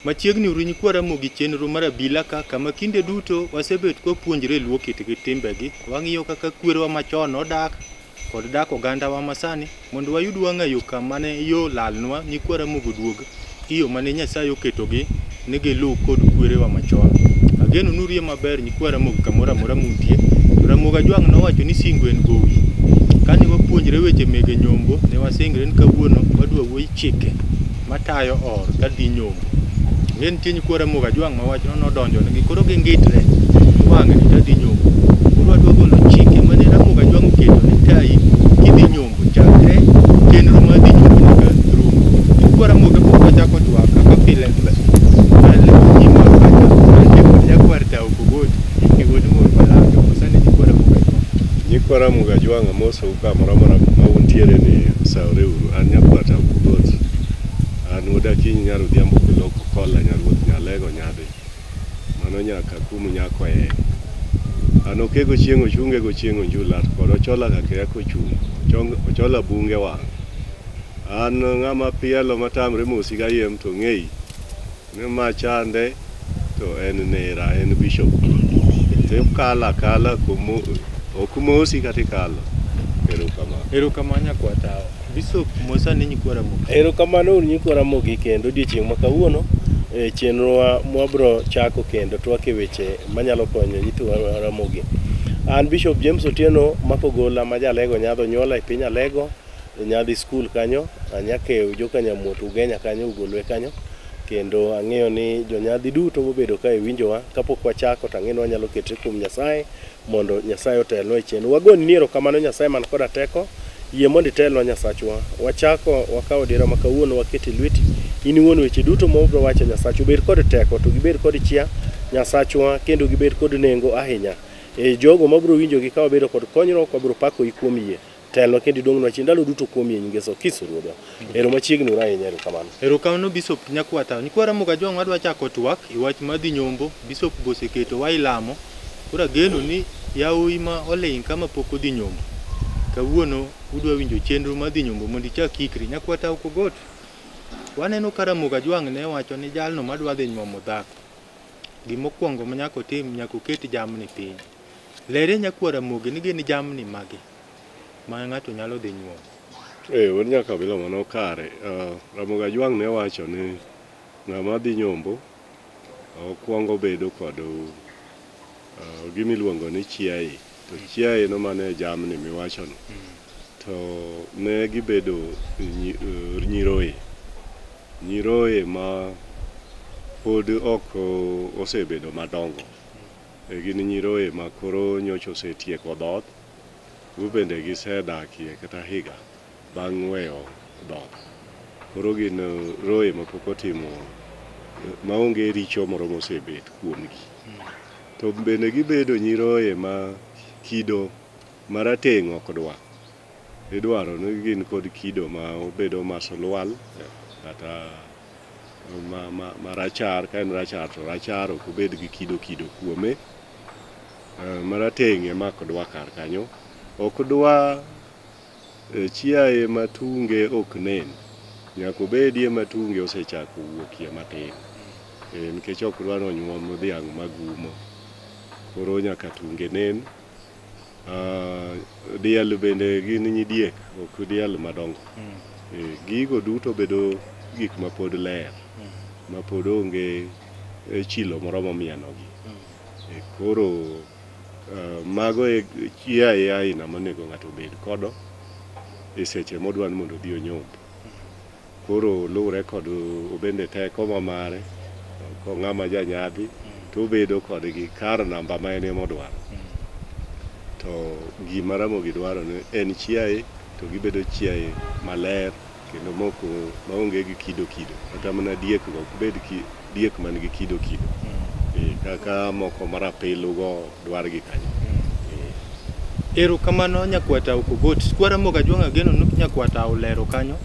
Machiegni urinyi kwara mogi chenro mar Abila ka kama kinde duto wasebet ko puonjre luo kit gi timbegi, wang'iyo kaka kwerewa machon odak kod dak oganda wa masani mondo wayud wang'ayo kama ne yo lalnwa nyikwara mogo duog iyo mane Nyasaye oketogi ne gilu kod kwerewa machon. Ageno nurie maber nyikwara mogo kamora mora muntie. Ramoga Jwang nowacho ni singwen gowi. Kane wapuonjre weche mege nyombo ne wasingre ni kawuono wadwa wuoyi chike matayo or kadhi nyombo. Ng'en tiny kwara Ramoga Jwang mawacho nodonjo negi koro gingitre wang'e ni tadhi nyombo. Koro wadwa golo chike mane Ramoga Jwang oketo ni tayi kidhi nyombo chakre chenro mar dhi nyombo nyaka rumo. Kwara Ramoga pok wachako twak kaka pile Nyikwara Ramoga Jwang amoso kamoro mauntiere ni saoreuru an nyakwata Kugot. An udakiny nyarudhiambo kuloko kola nyaruoth nyalego nyadhi. Mano nyaka kumu nyakwaye. An okego chieng' ochunge go chieng' onjulat kod ochola kake kochung'. Ochola bunge wang'. An ng'ama pielo matamre mosi gayem to ng'ei. Ne machande to en nera en bishop. Te kala kumu okumosi katikalo. Erokamano nyakwata Bishop Musa ni nyikwara Ramogi. Erokamano nyikwara Ramogi kendo odiochieng' ma kawuono chenro mwabro chako kendo twake weche manyalo konyo nyikwara Ramogi. An Bishop James Otieno mapogola majalego nyadho nyola e piny Alego nyadhi skul kanyo anyake joka nyamuoto Ugenya kanyo ugolwe kanyo kendo ang'eyo ni jonyadhi duto mobedo ka winjowa kapok wachako tang'eno wanyalo ketre kuom Nyasaye mondo Nyasaye otelnwa e chenro. Wagoni ni erokamano Nyasaye man koda teko yie mondo itelnwa Nyasachwa. Wachako wakawo dira ma kawuono wakete lweti in wuon weche duto mobro wacho Nyasachwa bed kod teko to gibed kod chia Nyasachwa kendo gibed kod nengo ahinya. Jogo mabro winjogi ka wabedo kod konyruok wabro pako kuom yie telno kendo dong'nwa chindalo duto kuom yie nyingeso kisuruodwa. Ero machiegni ura ahinya erokamano. Erokamano Bishop nyakwata nyikwara Ramoga Jwang wadwa chako twak e wach madhi nyombo. Bishop boseketo wa ilamo kura geno ni yawi ma oling kama pok odhi nyombo. Kawuono udwa winjo chenro madhi nyombo mondo ichak ikri nyakwata Kugot. Waneno ka Ramoga Jwang ne wacho ni jalno madwa dhi nyuomo dhako gimokwongo manyako tim nyako ket jamni piny. Lere nyakwara Ramogi ni gin jamni magi ma ng'ato nyalo dhi nyuomo. Won nyaka bilo mano kare. Ramoga Jwang ne wacho ni ng'ama dhi nyombo okwongo bedo kod gimiluongo ni chiaye. To chiaye no mane jamni miwacho no. To ne gibedo nyiroye ma pod ok osebedo madongo. Gin nyiroye ma koro nyocho osetieko dhoth. Ubende gisedakie kata higa bang' weyo dhoth. Koro gin roye ma pok otimo maonge richo moro mosebet kuomgi. To bende gibedo nyiroye ma kido marateng' ok dwa. Idwaro ni gin kod kido ma obedo masolwal kata marachar ka en rachar to rachar ok obed gi kido kuome. Marateng' ema ok dwa kar kanyo. Ok dwa chiaye matunge ok nen. Nyaka obedie matunge osechako wuokie matin. Nikech ok dwa nonyuom dhiang' magumo. Koro nyaka tunge nen. Diel bende gin nyidiek ok diel madongo. Gigo duto bedo gik ma pod ler. Ma pod onge chilo moro momienogi. Koro mago e chiaye aina monego ng'ato bed kodo e seche modwan mondo odhi onyomb. Koro lure kod obende teko mamare ko ng'ama janyadhi to bedo kodgi kar namba ma ene modwaro. To gima Ramogi dwaro en chiaye to gibedo chiaye maler kendo moko maonge gi kido. Kata mana diek go ok bed diek man gi kido. Kaka moko marapilugo dwargi kanyo. Erokamano nyakwata Kugot. Kwara Ramoga Jwang ageno ni nyakwata olero kanyo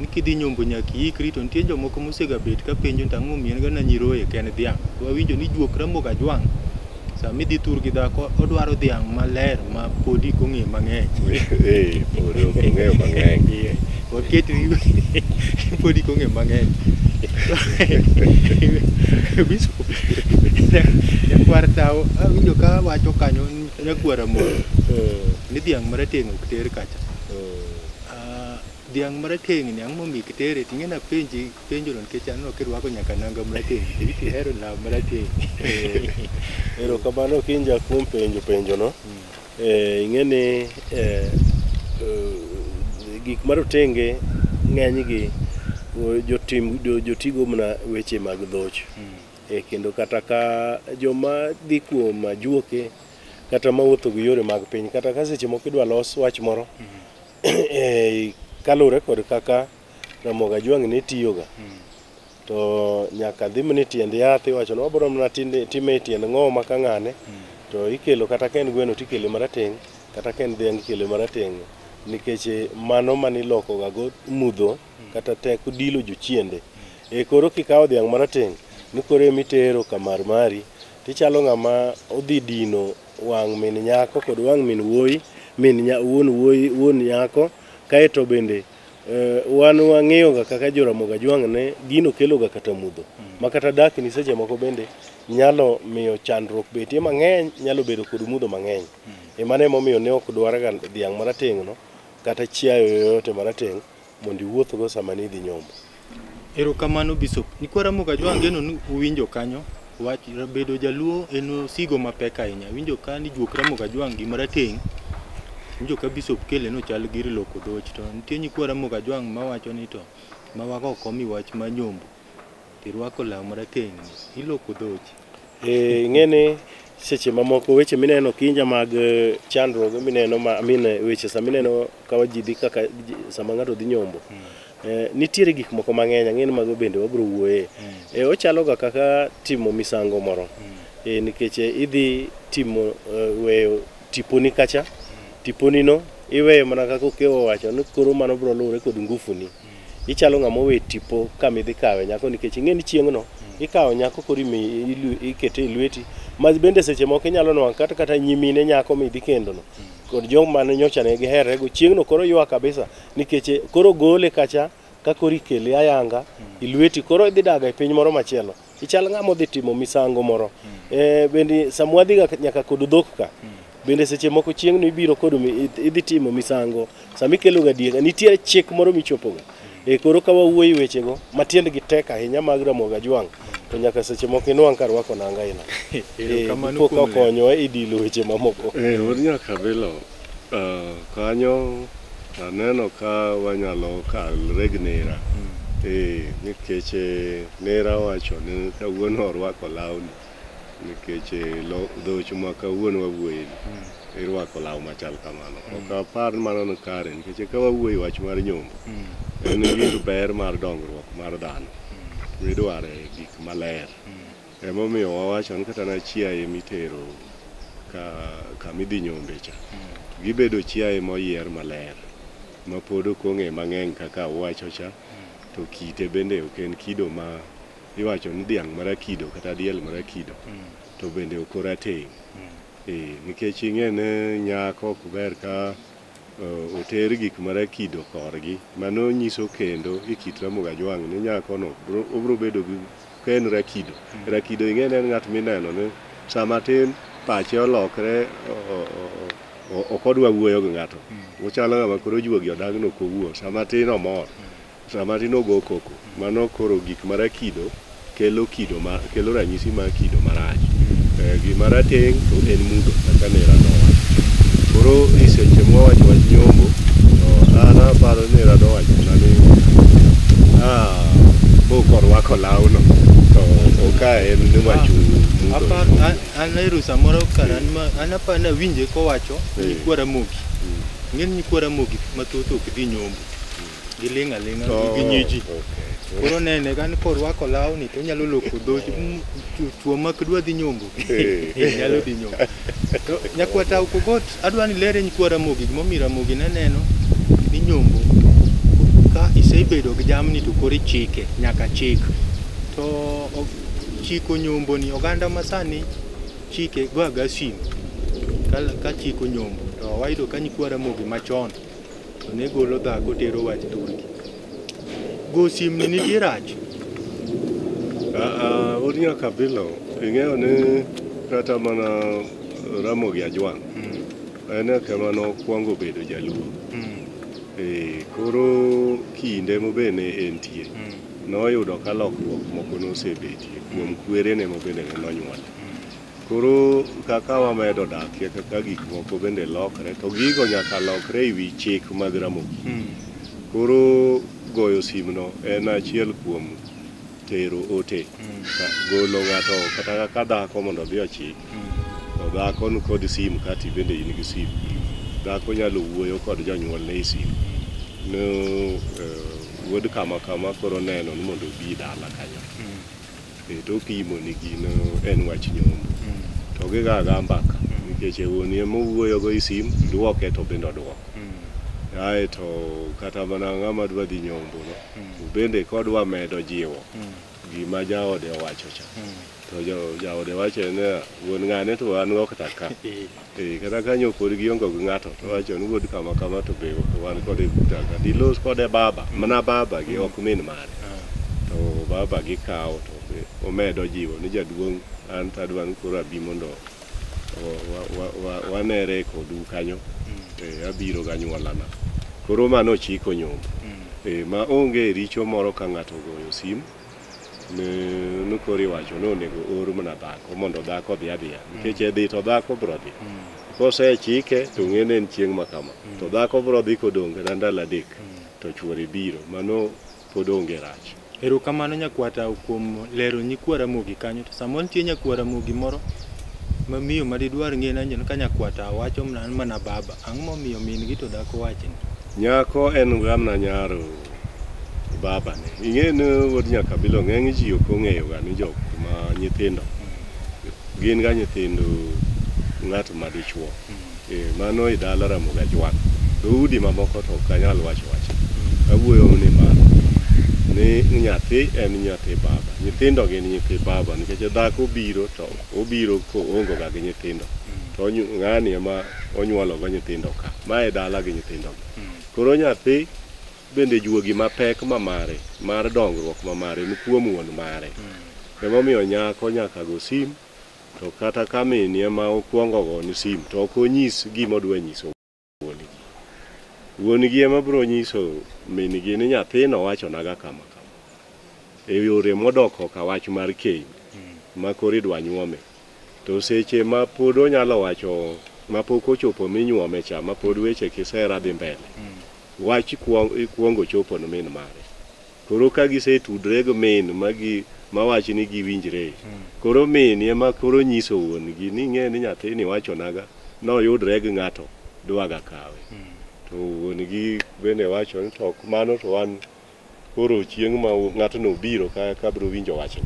ni kidhi nyombo nyaka ikri to nitie jomoko mosega bet ka penjo tang'o mien ga na nyiroye ken dhiang'. To wawinjo ni juok Ramoga Jwang Sami dhi tur gi dhako odwaro dhiang' maler ma podi kong'e mang'eny. Podi kong'eyo mang'eny. Oket podi kong'e mang'eny. Bishop nyakwar tao awinjo ka wacho kanyo nyakwara mo ni dhiang' marateng' ok ter kacha. Dhiang' marateng' ni ang' momi kitere ting'ena penjo nikech an ok irwako nyaka nanga marateng' ihero law marateng'. Ero kamano kinja kuom penjo no. Ing'eni gik marotenge ng'eny gi jotigo mana weche mag dhoch. Kendo kata ka joma dhi kuom ajuoke kata mawuotho gi yore mag piny kata ka seche moko idwa los wach moro kalure kod kaka Ramogi Ajwang' ne tiyoga. To nyaka dhi mne tiend yath iwacho no wabro mana time tiend ng'o maka ng'ane to ikelo kata ken gweno tikele marateng' kata ken dhiang' ikele marateng' nikech mano maniloko ga go mudho kata teko dilo jochiende. Koro kikawo dhiang' marateng' ni kore mitero kamar mari tichalo ng'ama odhi dino wang' min nyako kod wang' min wuoyi wuon nyako kaeto bende wan wang'eyo ga kaka Ramogi Ajwang' ne gino kelo ga kata mudho ma kata dak ni seche moko bende nyalo miyo chandruok betie mang'eny, nyalo bedo kod mudho mang'eny. Mano emomiyo ne ok dwar ga dhiang' marateng' no kata chiayo yoyote marateng' mondo iwuoth go sama ni dhi nyombo. Erokamano Bishop. Nyikwa Ramogi Ajwang' geno ni uwinjo kanyo wach bedo jaluo en osigo mapek ahinya. Winjo ka ni juok Ramogi Ajwang' gi marateng' winjo ka Bishop kele no chal gir loko dhoch to nitie nyikwa Ramogi Ajwang' mawacho ni to mawago komi wach ma nyombo tirwako law marateng' iloko dhoch. Ng'ene seche mamoko weche mineno kinja mag chandruoge mineno weche sama mineno ka ji dhi kaka sama ng'ato dhi nyombo. Nitiere gik moko mang'eny ang'eni mago bende wabro wuoye. Ochalo ga kaka timo misango moro. Nikech idhi timo weyo tiponi kacha, tiponi no iweyo mana kaka okewo wacho ni koro mano bro luwore kod ngufuni. Ichalo ng'ama owe tipo kama idhi kawe nyako nikech ing'eni chieng'no ikawo nyako koro ikete e lweti ma bende seche moko inyalo nwang' kata nyimine nyako midhi kendo no kod joma nyocha ne giherre go chieng'no koro ywak kabisa nikech koro gole kacha ka koro ikele ayanga ilweti koro idhi daga e piny moro machielo. Ichal ng'ama odhi timo misango moro. Bende samwadhi nyaka kod dhok ka bende seche moko chieng'no ibiro kod idhi timo misango sami kelo ga diega nitiere chik moro michopoga. Koro ka wawuoyi wechego matiendgi tek ahinya mag Ramogi Ajwang' to nyaka seche moko inwang' ka rwako nanga ina. Erokamano kuom konyowa e dilo weche mamoko. Wuod nyaka bilo kanyo aneno ka wanyalo kalre gi nera. Nikech nera wacho ni kawuono orwako lawni nikech dhoch ma kawuono wawuoye irwako law machal kamano. Ok apar mano ni kare nikech ka wawuoye wach mar nyombo en gir ber mar dongruok mar dhano. Midware gik maler. Emomiyo wawacho ni kata na chiaye mitero kamidhi nyombe cha gibedo chiaye moyier maler ma pod ok ong'e mang'eny kaka wacho cha to kite bende ok en kido ma iwacho ni dhiang' marakido kata diel marakido to bende ok orateng'. Nikech ing'ene nyako ok ber ka oter gik marakido korgi. Mano nyiso kendo e kit Ramogi Ajwang' ni nyako no obro bedo gi ken rakido. Rakido ing'ene en ng'at mineno ni sama tin pache olokre ok odwa wuoyo gi ng'ato. Ochalo ng'ama koro juogi odagno kowuo sama tin omor sama tin ogo koko. Mano koro gik marakido kelo ranyisi mar kido marach. Gima rateng' to en mudho kaka nera nowacho. Koro seche mwawacho wach nyombo to an aparo ni nera nowacho ni korwako lawno to oka en ni mudho. An ero samoro kara an aparo ni awinje kowacho nyikwa Ramogi. Ng'eni nyikwa Ramogi mathoth ok dhi nyombo. Giling' aling'a gi nyiji. Koro nene kan korwako lawni to nyalo loko dhoch chuo makdwa dhi nyombo. Nyalo dhi nyombo. To nyakwa tao kogot adwa ni lere nyikwa Ramogi gimomiyo Ramogi neno ni nyombo ka isebedo gi jamni to koro chike nyaka chik. To chiko nyombo ni oganda masani chike go aga sim ka chiko nyombo to wayudo ka nyikwa Ramogi machon to ne golo dhako tero wach turgi. Go sim ni nitie rach? Odinya kabilo ing'eyo ni kata mana Ramogi Ajwang en kama nokwongo bedo jaluo. Koro kinde mobene entie noyudo ka lokruok moko nosebetie kuom kwerene mobende nonyuol. Koro kaka wamedo dakie kaka gik moko bende lokre to gigo nyaka lokre e wi chik mag Ramogi. Koro goyo simno en achiel kuom tero ote golo ng'ato kata ka dhako mondo odhi ochik to dhako ni kod sim kati bende in gi sim. Dhako nyalo wuoyo kod jonyuolne e sim no wuod kama koro neno ni mondo obi dala kanyo to pimo ni gino en wach nyombo to gigaga mbaka nikech wuon ema wuoyo go e sim duoke to bende oduoko. Ae to kata mana ng'ama dwa dhi nyombo no bende kodwa medo jiwo gima jaode owacho cha to jaode wacho ne wuon ng'ane to an ok taka kata kanyo pod giongo gi ng'ato to wacho ni wuod kama to be wan kode kutaka dilos kode baba mana baba gi ok min mare to baba gi kawo to omedo jiwo ni jaduong' an tadwa ni koro abi mondo wanere kodu kanyo abiro ganyuolana. Koro mano chiko nyombo ma onge richo moro ka ng'ato goyo sim ne kori wacho no nego or mana dhako mondo dhako dhi adhiya nikech dhi to dhako bro dhi kose chike to ng'ene en chieng' makama to dhako bro dhi kodong' ndalo adek to chuore biro mano pod onge rach. Erokamano nyakwata kuom lero nyikwa Ramogi kanyo to samon tie nyakwa Ramogi moro mamiyo madidwar ng'ena nyo ka nyakwata wacho mana baba ang'o momiyo min gi to dhako wachni nyako en gamna nyaro baba ne ing'eni wuod nyaka bilo ng'eny ji ok ong'eyo ga ni jok ma nyithindo gin ga nyithindo ng'at madichuo mano i dala Ramogi Ajwang dhoudi mamoko to kanyal wacho awuoyo ni mano ni nyathi en nyathi baba nyithindo gin nyithi baba nikech dhako biro to obiro ko ongo ga gi nyithindo to ng'ani ema onyuolo go nyithindo ka ma e dala gi nyithindo. Koro nyathi bende juogi mapek mamare mar dongruok mamare ni kuom wuon mare emomiyo nyako nyaka go sim to kata kamin ema okwongo go ni sim to ok onyis gima odwa nyiso wuon gi ema bro nyiso min gi ni nyathino wacho naga kama e yore modoko ka wach mar keny ma koro idwa nyuome to seche ma pod onyalo wacho ma pok ochopo minyuome cha ma pod weche kisera dhi mbele wach kuongo chopo no min mare. Koro ka gisetudre go min ma wach ni giwinjre koro min ema koro nyiso wuon gi ni ng'e ni nyathini wacho naga no yudre gi ng'ato dwaga kawe to wuon gi bende wacho ni to mano to wan koro chieng' ma ng'atno biro ka bro winjo wachno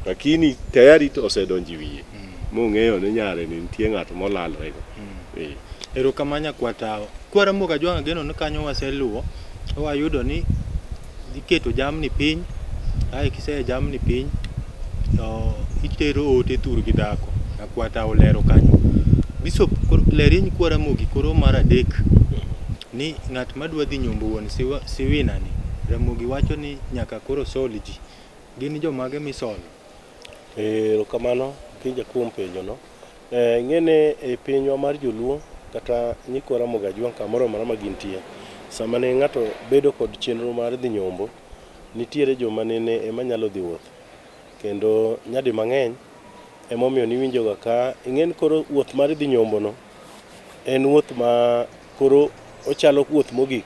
lakini tayari to osedonji wiye mong'eyo ni nyare ni nitie ng'at molalre go. Erokamano nyakwata kwa Ramogi Ajwang geno ni kanyo waseluwo wayudo ni iketo jamni piny ae kise jamni piny to itero ote turgi dhako nyakwata olero kanyo Bishop leri nyikwa Ramogi koro mar adek ni ng'at madwa dhi nyombo wuon siwina ni Ramogi wacho ni nyaka koro sol ji gin jomage misolo. Erokamano kinja kuom penjo no ng'ene e pinywa mar joluo kata nyikwa Ramogi Ajwang kamoro mara ma gintie sama ne ng'ato bedo kod chenro mar dhi nyombo nitiere joma nene ema nyalo dhi wuoth kendo nyadi mang'eny emomiyo niwinjo ga ka ing'en koro wuoth mar dhi nyombo no en wuoth ma koro ochalo wuoth mogik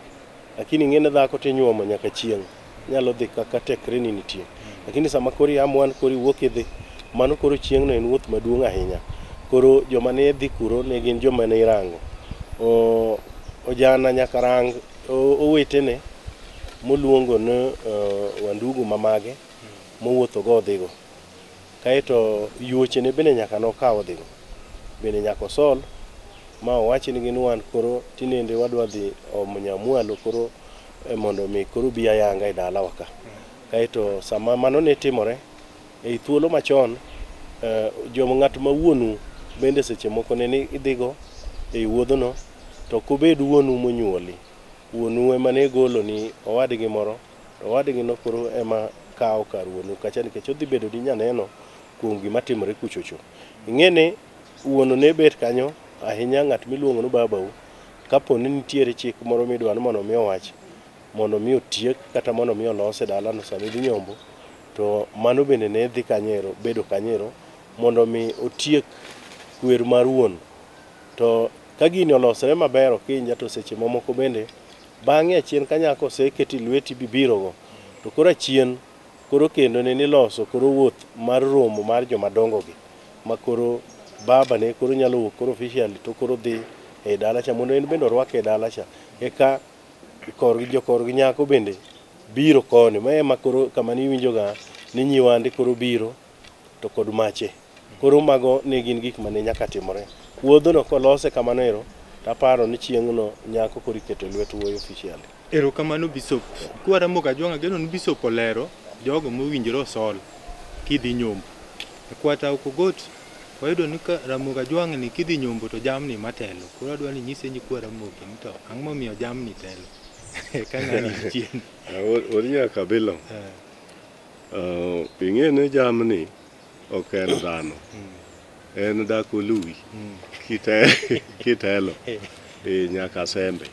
lakini ng'ene dhako tinyuomo nyaka chieng' nyalo dhi kaka tekre ni nitie lakini sama koro amwan koro wuok idhi mano koro chieng' no en wuoth maduong' ahinya. Koro joma ne dhi kuro ne gin joma ne irango ojana nyaka rang owetene moluongo ne wandugu mamage mowuotho go dhigo kaeto yuoche ne bende nyaka nokawo dhigo bende nyaka osol ma owachi ni gin wan koro tinende wadwa dhi omnyamwalo koro mondo mi koro bi ayanga e dalawa ka kaeto sama mano ne timore e thuolo machon joma ng'at ma wuonu bende seche moko ne ni idhigo e wuodhono to kubed wuonu monyuoli, wuonu ema ne golo ni owadgi moro, to owadgi no koro ema kawo kar wuonu kacha nikech odhi bedo ni nyaneno kuom gima timore kuchocho. Ing'eni wuono ne bet kanyo ahinya ng'at miluongo ni babau, kapo ni nitiere chik moro midwaro mondo mi owach, mondo mi otiek kata mondo mi olos e dalano sama idhi nyombo, to mano bende ne dhi kanyero, bedo kanyero mondo mi otiek kwer mar wuon. To ka gini olosore maber okinja to seche mamoko bende bang'e achien ka nyako oseketi lweti bibirogo, to koro achien koro kendo ne niloso koro wuoth mar romo mar jomadongogi, ma koro baba ne koro nyalo wuok koro officially to koro dhi e dalacha mondo en bende orwake e dalacha, eka jokorgi nyako bende biro koni, ma ema koro kama niwinjoga ni nyiwande koro biro to kod mache. Koro mago ne gin gik mane nyaka timore. Wuodhono kolose kamano ero, taparo ni chieng'no nyako koro iketo lwet wuoyi officially. Erokamano Bishop. Kwaramogi Ajwang' ageno ni Bishop olero jogo mowinjore osol kidhi nyombo. E kwata Ukogot wayudo ni ka Ramogi Ajwang' ni kidhi nyombo to jamni matelo. Koro adwa ni nyise ni Kwaramogi ni to ang'o momiyo jamni telo. Ka ng'ani chien. Ori nyaka Abila. Ing'e ni jamni ok en dhano. En dhako luwi. Kitelo. Nyaka sembe.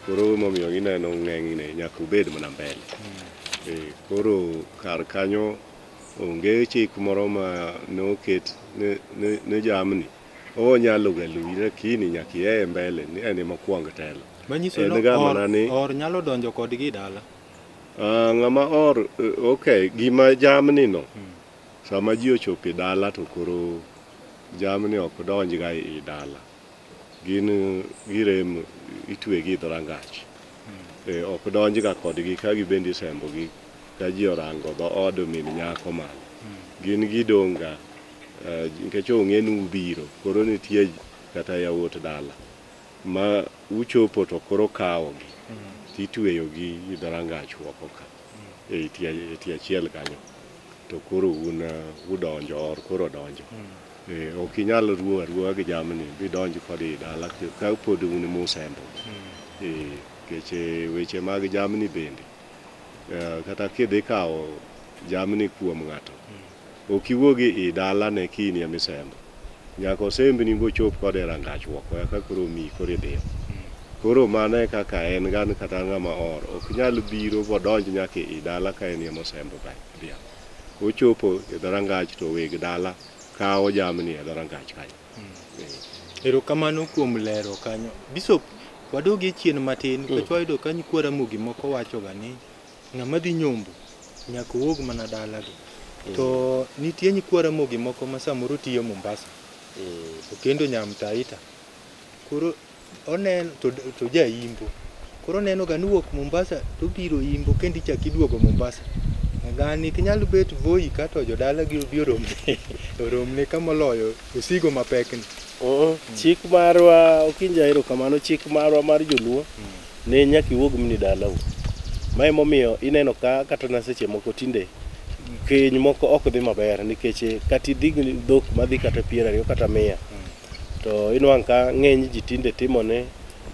Koro momiyo gineno ng'eng'ne nyaka ubed mana mbele. Koro kar kanyo onge chik moro ma noket ne jamni onyalo ga luwi, lakini nyaka iye mbele ni en mokwongo telo. Manyiso no or nyalo donjo kodgi dala. Ng'ama or okay, gima jamni no sama ji ochopo e dala to koro jamni ok donj ga e dala. Gin girem itwegi e dhorangach. Ok donj ga kodgi ka gibendi sembogi ka ji orango dho od min nyako malo. Gin gidonga nikech ong'e ni ubiro, koro nitie kata yawuot dala ma uchopo to koro kawogi titweyogi e dhorangach oko ka e tie achiel kanyo, to koro udonjo, or koro donjo. Ok inyal ruo aruoga gi jamni bidonj kod i dala ka pod un musembo. Keche weche mag jamni bende kata kidhi kawo jamni kuom ng'ato, ok iwuogi i dala ne kini ya misembo, nyaka osembni bochop kod e rangach oko eka koro mi koro idhiyo. Koro mano e kaka en gan kata ng'ama or ok nyal biro bodonj nyaka i dala ka en ya mosembo ba. Ochopo e dhorangach to weg dala kawo jamni e dhorangach kanyo. Erokamano kuom lero kanyo. Bishop, wadogi chien matin nikech wayudo ka Kwaramogi moko wachoga ni ng'ama dhi nyombo nyaka wuog mana dalagi. To nitie Kwaramogi moko ma samoro tiyo Mombasa. To kendo nyam Taita. Koro oneno to jaimbo. Koro neno ga nuwuok Mombasa to biro imbo kendo ichak iduogo Mombasa. Gani kinyalo bet Voi kato jodalagi biro romne kamoloyo osigo mapekni. Chik marwa okinja erokamano, chik marwa mar joluo ne nyaka iwuog mni dalau. Ma emomiyo ineno ka kata na seche moko tinde keny moko ok dhi maber nikech kata idhi dhok madhi kata 20 kata 100 to inwang' ka ng'eny ji tinde timone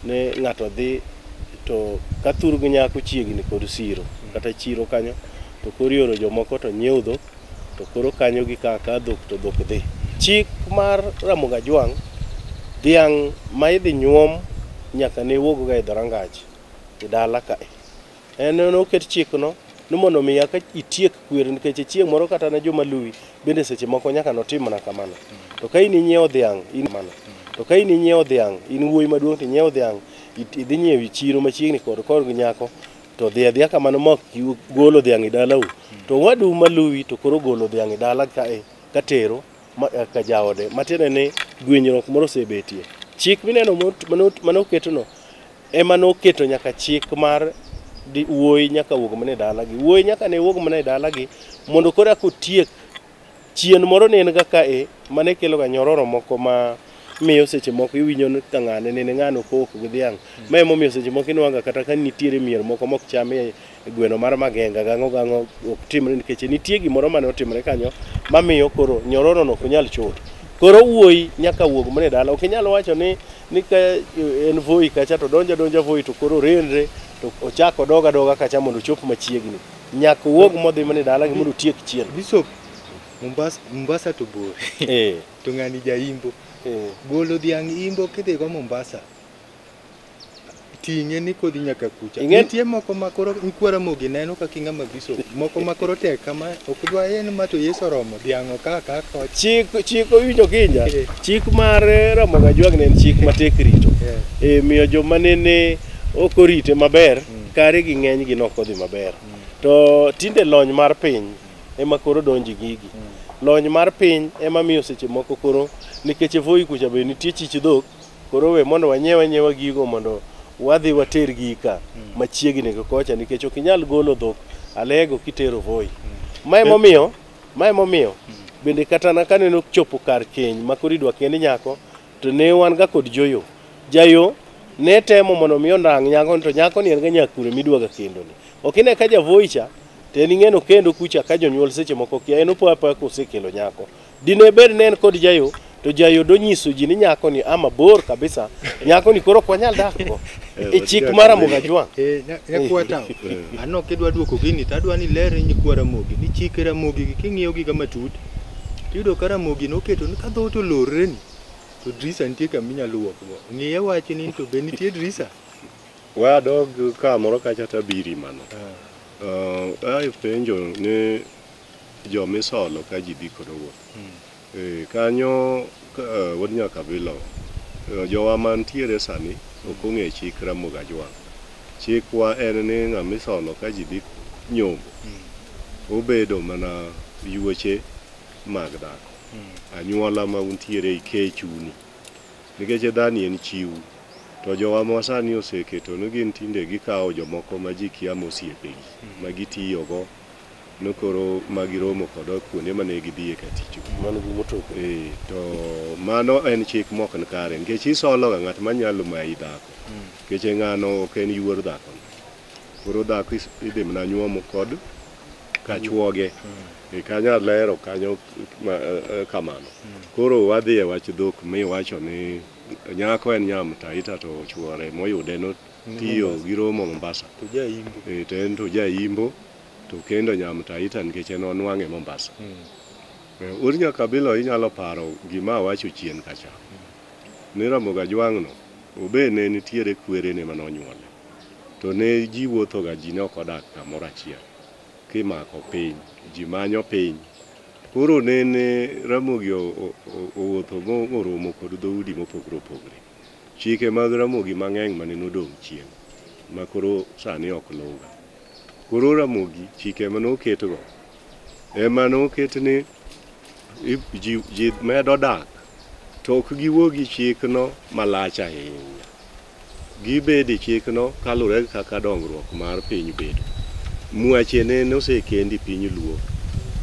ne ng'ato dhi to ka thurgi nyako chiegni kod siro kata chiro kanyo, to koro ioro jomoko to nyiew dhok to koro kanyo gi kaka dhok to dhok dhi. Chik mar Ramogi Ajwang', dhiang' ma idhi nyuom nyaka ne wuog ga e dhorangach e dala kae. En noket chikno ni mondo mi aka itiek kwer, nikech chieng' moro kata na joma luwi bende seche moko nyaka notim mana kamano. To ka in inyiewo dhiang' in wuoyi maduong' to inyiewo dhiang' idhi nyiewo chiro machiegni kod gi nyako, to dhi adhiya kamano mok golo dhiang' e dalau, to wadu maluwi to koro golo dhiang' e dala kae katero ka jaode, matiende ni gwenyruok moro osebetie. Chik mineno manoketono ema noketo nyaka chik mar wuoyi nyaka wuog mana e dalagi. Wuoyi nyaka ne wuog mana e dalagi mondo koro akotiek chien moro ne en ga kae mane kelo ga nyororo moko ma miyo seche moko iwinjo ka ng'ane nene ng'ano kok gi dhiang'. Ma emomiyo seche moko inwanga kata ka nitiere mier moko mok cham e gweno mar Magenga gang'o ok timre nikech nitie gimoro mane otimre kanyo mamiyo koro nyororo no ok nyal chot. koro wuoyi nyaka wuog mane dala. Ok inyalo wacho ni ka en voi kacha to donja voi to koro renre to ochako doga kacha mondo chop machiegni. Nyaka wuog modhi mane dala mondo tiek chien. Bishop Mombasa to bor. To ngani jaimbo. Golo dhiang' imbo kidhi go Mombasa. Ting'e ni kodhi nyaka kucha. Nitie moko makoro nkwara mogi neno ka kinga mabiso. Moko makoro tek kama ok dwa en ma to Yesu romo dhiang' ka ko. Chik owinjo kinja. Chik mar Ramogi Ajwang' ne en chik matek rito. Miyo joma nene ok orite maber kare gi ng'eny gi nok odhi maber. To tinde lony mar piny ema koro donji gigi. Lony mar piny ema miyo seche moko koro nikech voi kucha be nitie chich dhok koro we mondo wanyewa gigo mondo wadhi water gi ka machiegni go kocha nikech ok inyal golo dhok alego kitero voi. Mae momiyo bende kata na kaneno chopo kar keny makoro idwa kend nyako to ne wan ga kod joyo. Jayo ne temo mondo miyo ndang' nyako to nyako ni en ga nyakure midwaga kendo ni. Ok ine ka javoi cha te ni ng'eno kendo kucha ka jonyuol seche moko kia en opo apa kosekelo nyako. Dine ber ne en kod jayo to jayo do nyiso ji ni nyako ni ama bor kabisa nyako ni koro kwanyal dak go chik mar Ramogi Ajwang'. Nyakwata ano kidwa duoko gini tadwa ni ler ni kwara Ramogi ni chik Ramogi king'iyo gi kama tut yudo ka Ramogi noketo ni ka dho to lorre ni to drisa nitie kama inyalo wuokgo. Ng'iye wach ni to be nitie drisa. Wa dog ka moro kacha tabiri mano. Ai penjo ne jo misolo ka ji dhi kod wuoth. Kanyo wod nyaka Abila jowa mantiere sani ok ong'e chik Ramogi Ajwang'. Chikwa en ni ng'ama isolo ka ji dhi nyombo obedo mana yuoche mag dhako. Anyuola ma untiere ike chuni nikech dhani en chiwu. To jowa ma sani oseketo ni gin tinde gikawo jomoko ma ji kia mosiepegi ma gitiyogo nokoro magiromo kod kuonde mane gidhiye ka tich. Mano gimotok. To mano en chik mok n kare nikech isolo ga ng'at manyalo mayi dhako. Nikech ng'ano ok en yuor dhako. Koro dhako idhi mana nyuomo kod kachuoge. Kanya lero kanyo kamano. Koro wadhi e wach dhok miwacho ni nyako en nyamtaita to chuore moyude no tiyo gi romo Mombasa. To jaimbo. To en to jaimbo. To kendo nyamtaita nikech en onwang'e Mombasa. Ur nyaka Abila inyalo paro gima wacho chien kacha. Ni Ramogi Ajwang' no obe ne nitiere kwerene manonyuole. To ne ji wuotho ga ji ne ok odak kamoro achiel. Kimako piny, ji manyo piny. Koro ne Ramogi owuotho moromo kod dhoudi mopogore opogore. Chike mag Ramogi mang'eny mane nodong' chien ma koro sani ok luwga. Koro Ramogi chike manoketgo ema noket ni ji medo dak to ok giwuogi chikno malach ahinya. Gibede chikno kalure kaka dongruok mar piny bedo. Mwache ne nosekendi piny luo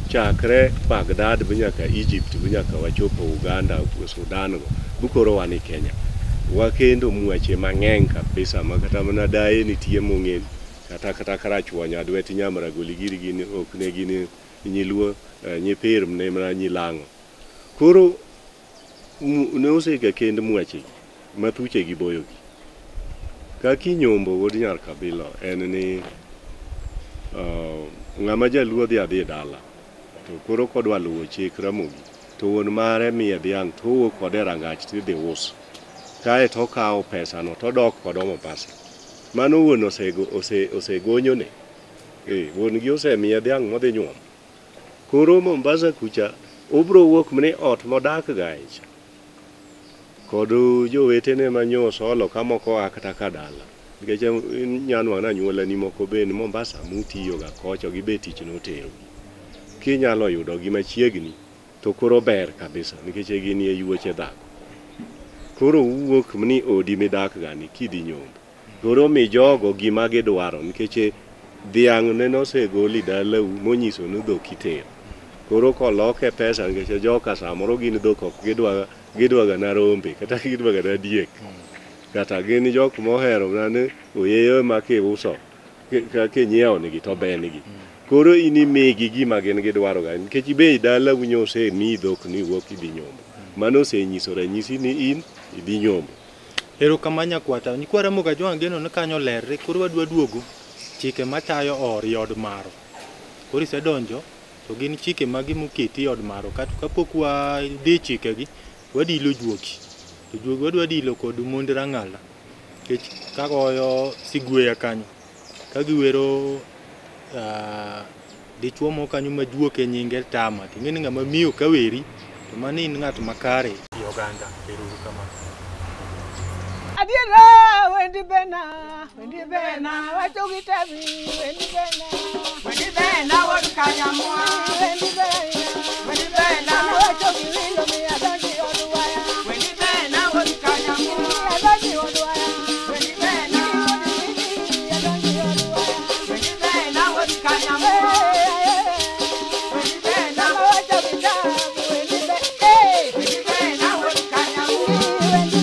chakre Baghdad nyaka Egypt nyaka wachopo Uganda Sudan go bukoro wani Kenya. Wakendo mwache mang'eny kabisa makata mana daye nitie mong'en kata karachuo nyadwet nyamra goligiri gini ok ne gini nyiluo nyipir ne mana nyilang'o. Koro ne osega kend mwache mathuche gi boyo gi. Kaki nyombo wod nyaka Abila en ni ng'ama jaluo dhi adhi dala to koro kodwa luwo chik Ramogi to wuon mare miye dhiang' to owuok kode rangach tidhi us kae to okawo pesa no to dok kod Mombasa. Mano wuon osegonyone. Wuon gi osemiye dhiang' modhi nyuom. Koro Mombasa kucha obro wuok mne ot modak gaecha kod jowetene manyo solo kamoko akata kadala. Nikech nyanwa na nyuola ni moko ben Mombasa mutiyo ga kocho gi betich no tero. Kinyalo yudo gi machiegni to koro ber kabisa nikech gin ye yuoche dhako. Koro wuok mni odi midak gani kidhi nyombo. Koro mi jogo gima gidwaro nikech dhiang' ne nosegoli dalau monyiso ni dhok itero. Koro koloke pesa nikech joka samoro gin dhok ok gidwa ga na rombe kata gidwa ga na diek. Kata gin jok mohero nane oyeyo ma kiuso kinyiewo nigi to benigi. Koro ini megi gima gin gidwaro ga nikech be dala unyo ose mi dhok ni wuok idhi nyombo. mano osenyiso ranyisi ni in idhi nyombo. Erokamanya kwata nyikwara moga jo angeno ne kanyo lerre koro wadwa duogo chike matayo or yod maro. Koro isedonjo to gin chike magi moketi od maro kata kapok wadhi chikegi wadilo juoki. To juogi wadwa dilo kod mond rang'ala. Kech kagoyo sigweya kanyo. Kagiwero dichuo mo kanyo ma juoke nyinge Tama. Ting'eni ng'ama miyo kaweri to mani in ng'at makare i oganda. Ero kama. Adiela wendi bena wachogi tabi wendi bena wakanyamwa wendi bena wachogi windo mi adonji oduwaya wendi bena wakanyamwa adonji oduwaya wendi bena adonji oduwaya wendi bena wakanyamwa wendi bena wachogi tabi wendi bena wakanyamwa wendi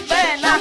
bena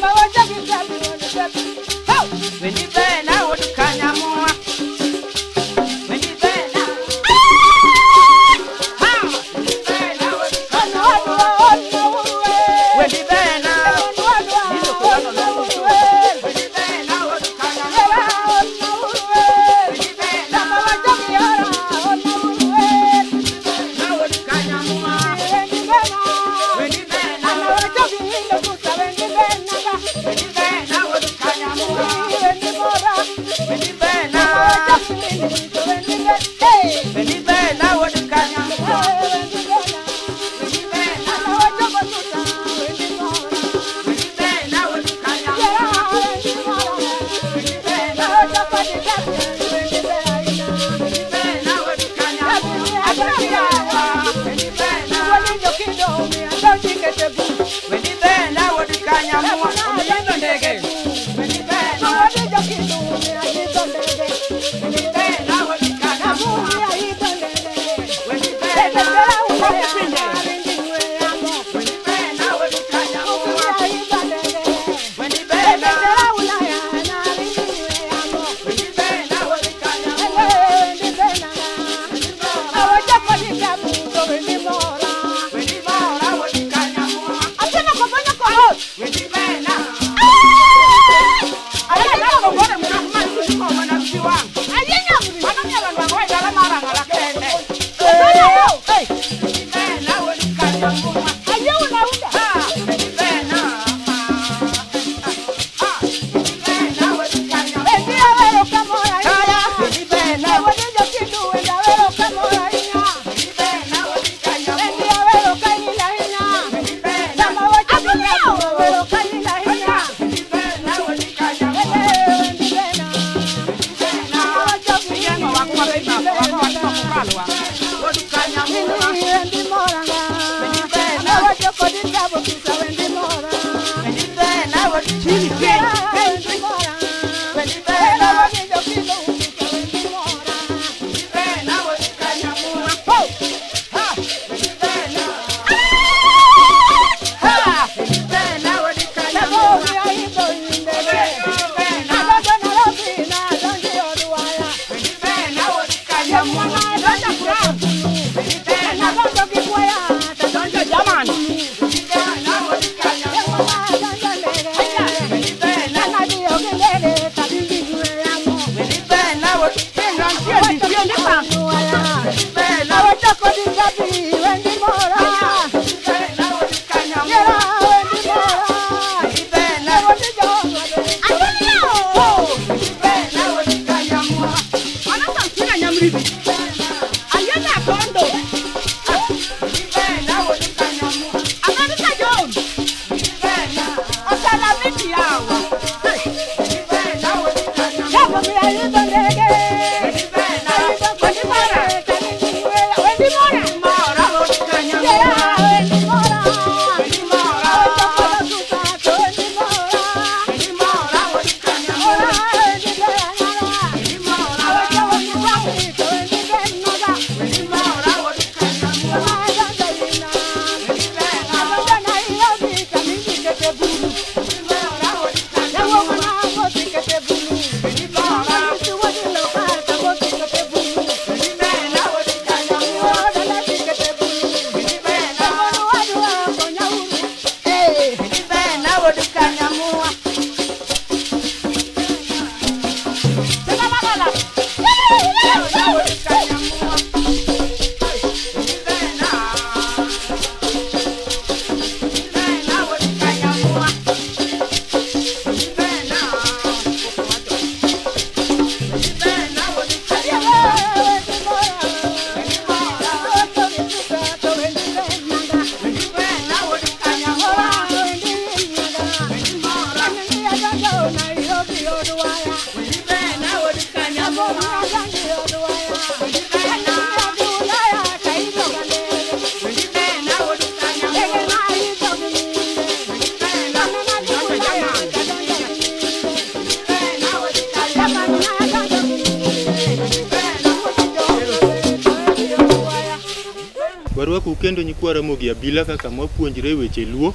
Warwaku kendo nyikwara mogi Abila kaka mwapuonjre weche luo.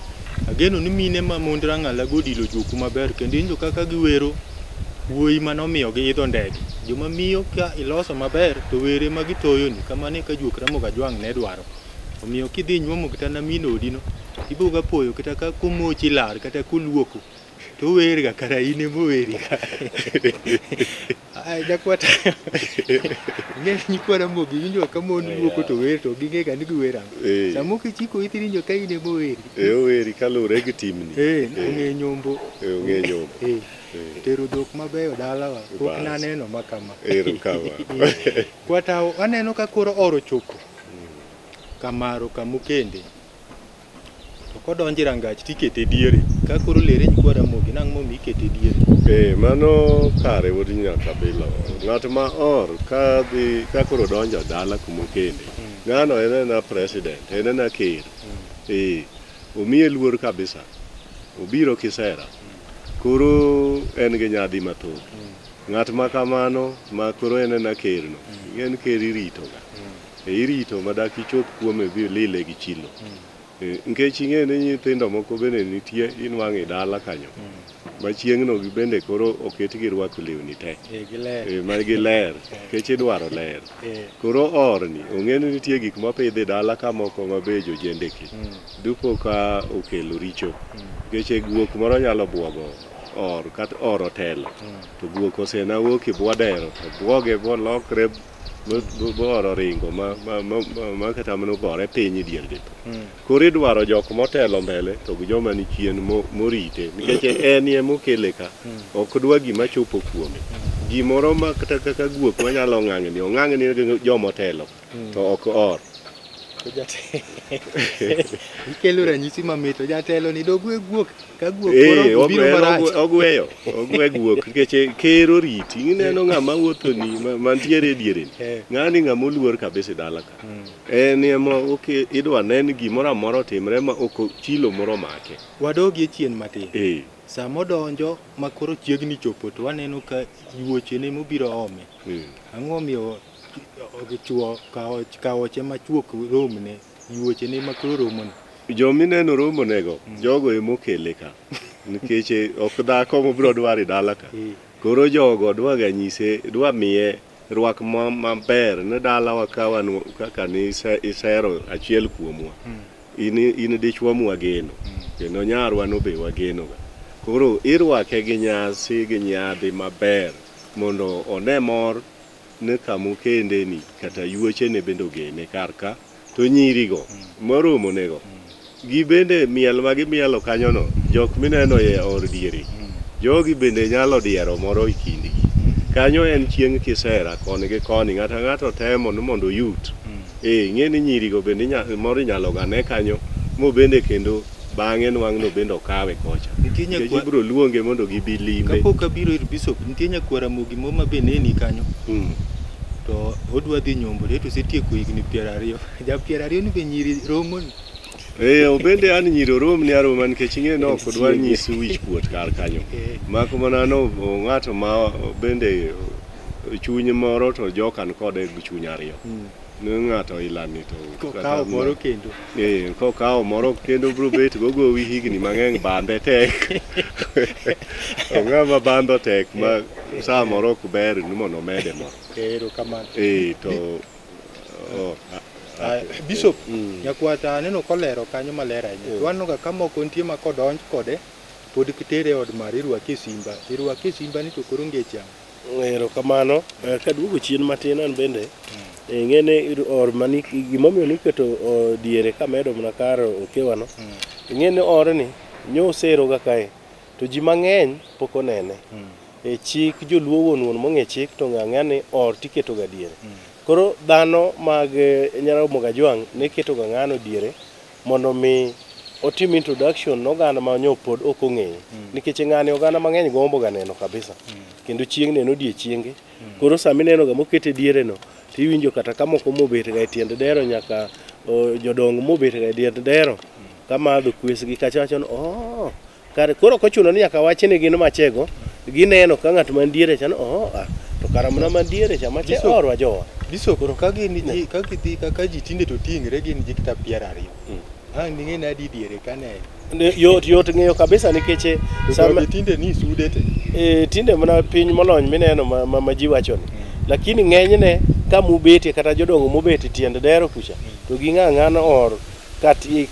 Ageno ni mine ma mond rang'ala godilo joku maber kendo injo kaka giwero wuoyi manomiyo gi idho ndege. Joma miyo ka iloso maber to were ma gitoyoni kamane ka juok Ramogi Ajwang' ne dwaro. Omiyo kidhi nyuomo kata na mino odino iboga poyo kata ka komochi lar kata koluoko to wer ga kara ine moweri ka. Ai jakwata. Ng'e nyikwara mogi winjo ka mon luoko to wer to ging'e ga ni giwera. Samo kichiko ithirinjo ka ine moweri. Oweri kalure gi timni. Ong'e nyombo. Ong'e nyombo. Tero dhok mabeyo dalawa pok naneno makama. Ero kama. Kwata aneno ka koro oro chopo kamaro kamukende to kodonji rangach tikete diere ka koro lere nyikwara mogi nang' momi ikete diere. Mano kare wodi nyaka Abila. Ng'at ma or ka koro donjo dala kumukende. Ng'ano en president, en ker. Omiye luor kabisa. Obiro kisera. Koro en gi nyadhi mathoth. Ng'at ma kamano ma koro en ker no. En ker irito ga. Irito madak ichop kuome bi lile gi chilo. Nkech ing'e ni nyithindo moko bende nitie inwang'e dala kanyo. Ma chieng'no bende koro oketgi rwako lewni te. Ma giler. Kech idwaro ler. Koro orni ong'e ni nitie gik mopidhi dala ka moko mabejo jendeke. Dupo ka okelo richo. Kech guok moro nyalo buogo or kata oro telo. To guok osena wuok i bwadero to buoge bolokre boro ringo ma kata mano gore piny dier dip. Koro idwaro jok motelo mbele to joma ni chien morite nikech en ye mokele ka ok dwa gima chopo kuome. Gimoro ma kata kaka guok manyalo ong'ang'ni jomotelo to ok or. Ikelo ranyisi mamit to jatelo ni dogwe guok ka guok koro biro marach. Ogwe guok nikech kero riti. Ineno ng'ama wuotho ni mantiere diere ni. Ng'ani ng'ama oluor kabisa dala ka. En emo idwa nen gimoro amora timre ma ok chilo moro make. Wadogi chien matin. Samo donjo makoro chiegni chopo to waneno ka yuoche ne mobiro ome. Ang'o miyo ogichuo kaoche machuok romne yuoche ne makoro romone. Jomineno romonego jogo emokele ka. Nikech ok dhako mobiro dwari dala ka. Koro jogo dwaga nyise dwa miye rwak maber ne dala wakawan kaka ni isero achiel kuomwa. In dichwa mwageno. Kendo nyarwa no be wageno ga. Koro irwake gi nyasi gi nyadhi maber mondo one mor ne kamukende ni kata yuoche ne bendo gene karka to nyirigo moromo nego gi bende miel ma gimielo kanyono jok mineno ye or dieri jogi bende nyalo diero moro ikindi kanyo en chieng' kisera koni gi koni ng'ato temo ni mondo yut ng'e ni nyirigo bende moro nyalo gane kanyo mo bende kendo bang'e nwang'no bende okawe kocha ibiro luonge mondo gibi limbe kapok abiro ir bishop nitie nyakwara mogi moma bende ni kanyo to odwa dhi nyombo to setieko higni 20 ja 20 ni be nyiri romo ni obende an nyiro rom ni aroma nikech ing'e no ok dwar nyisi wich kuot kar kanyo mako mana no ng'ato ma bende chuny moro to jokan kode gi chuny ariyo ng'ato ilani to kawo moro kendo kawo moro kendo bro bet gogo wi higni mang'eny bande tek ng'ama bando tek ma saa moro ok ber ni mondo mede moro kamano to bishop nyakwata neno kolero kanyo maler ahinya to aneno ka moko nitie ma kodonj kode pod kitere od mar irwake simba ni to koro ngecha kamano ka duogo chien matin an bende ng'ene or mani gimomiyo niketo diere ka medo mana karo okewano ng'ene or ni nyosero ga kae to ji mang'eny pok onene chik joluo wuon mong'e chik to ng'ani or tiketo ga diere koro dhano mag Ramogi Ajwang' ne keto ga ng'ano diere mondo mi otim introduction noganda ma nyo pod ok ong'eyo nikech ng'ani oganda mang'eny gombo ga neno kabisa kendo chieng' neno odiechienge koro sami neno ga mokete diere no tiwinjo kata ka moko mobet ga e tiend dero nyaka jodong mobet ga e tiend dero kamadho kwesgi kacha wacho oh kare koro kochuno ni nyaka wachne gin machego gineno ka ng'at man diere cha to karamna man diere cha mache orwa jowa biso koro ka gin ka gidhi kaka ji tinde to tingre gin ji kata 20 ning'e nadi diere kane yot ng'eyo kabisa nikech sama tinde ni sude te tinde mana piny molony mineno ma ji wacho ni lakini ng'enyne ka mubete kata jodongo mobete tiend dero kucha to ging'ang'an or kati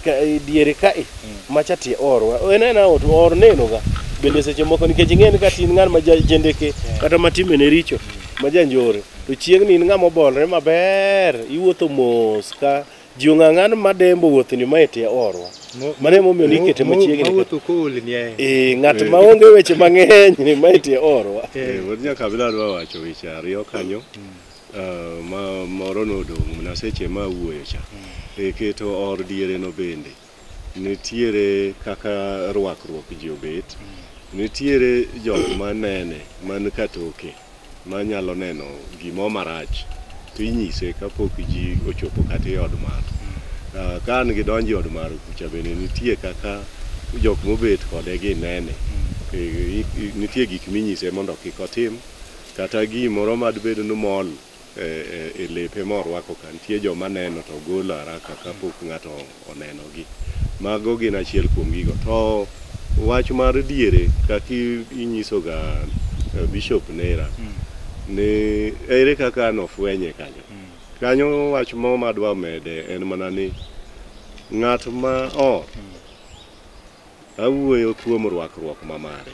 diere kae macha tie orwa enena or neno ga bende seche moko nikech ing'eni ka tin ng'an ma jendeke kata matime ne richo ma janjore to chieng'ni in ng'ama obolre maber iwuotho mos ka ji ong'ang'an madembo wuothni ma etie orwa mane momiyo nikete machiegni ng'at maonge weche mang'eny ni ma etie orwa wad nyaka Abila dwa wacho weche ariyo kanyo ma moro nodong' mana seche ma wuoyo cha keto or diere no bende nitiere kaka rwakruok ji obet nitiere jok manene man katoke manyalo neno gimo marach to inyise kapok ji ochopo kata e od mar ka an gidonjo od mar kucha bende nitie kaka jok mobet kode ginene nitie gik minyise mondo kik otim kata gimoro madbedo nomol e lepe morwako ka nitie joma neno to golo haraka kapok ng'ato onenogi mago gin achiel kuom gigo to wach mar diere kaka inyiso ga Bishop Nera ne ere kaka nofwenye kanyo wach mo madwa mede en mana ni ng'at ma awuoyo kuom rwakruok mamare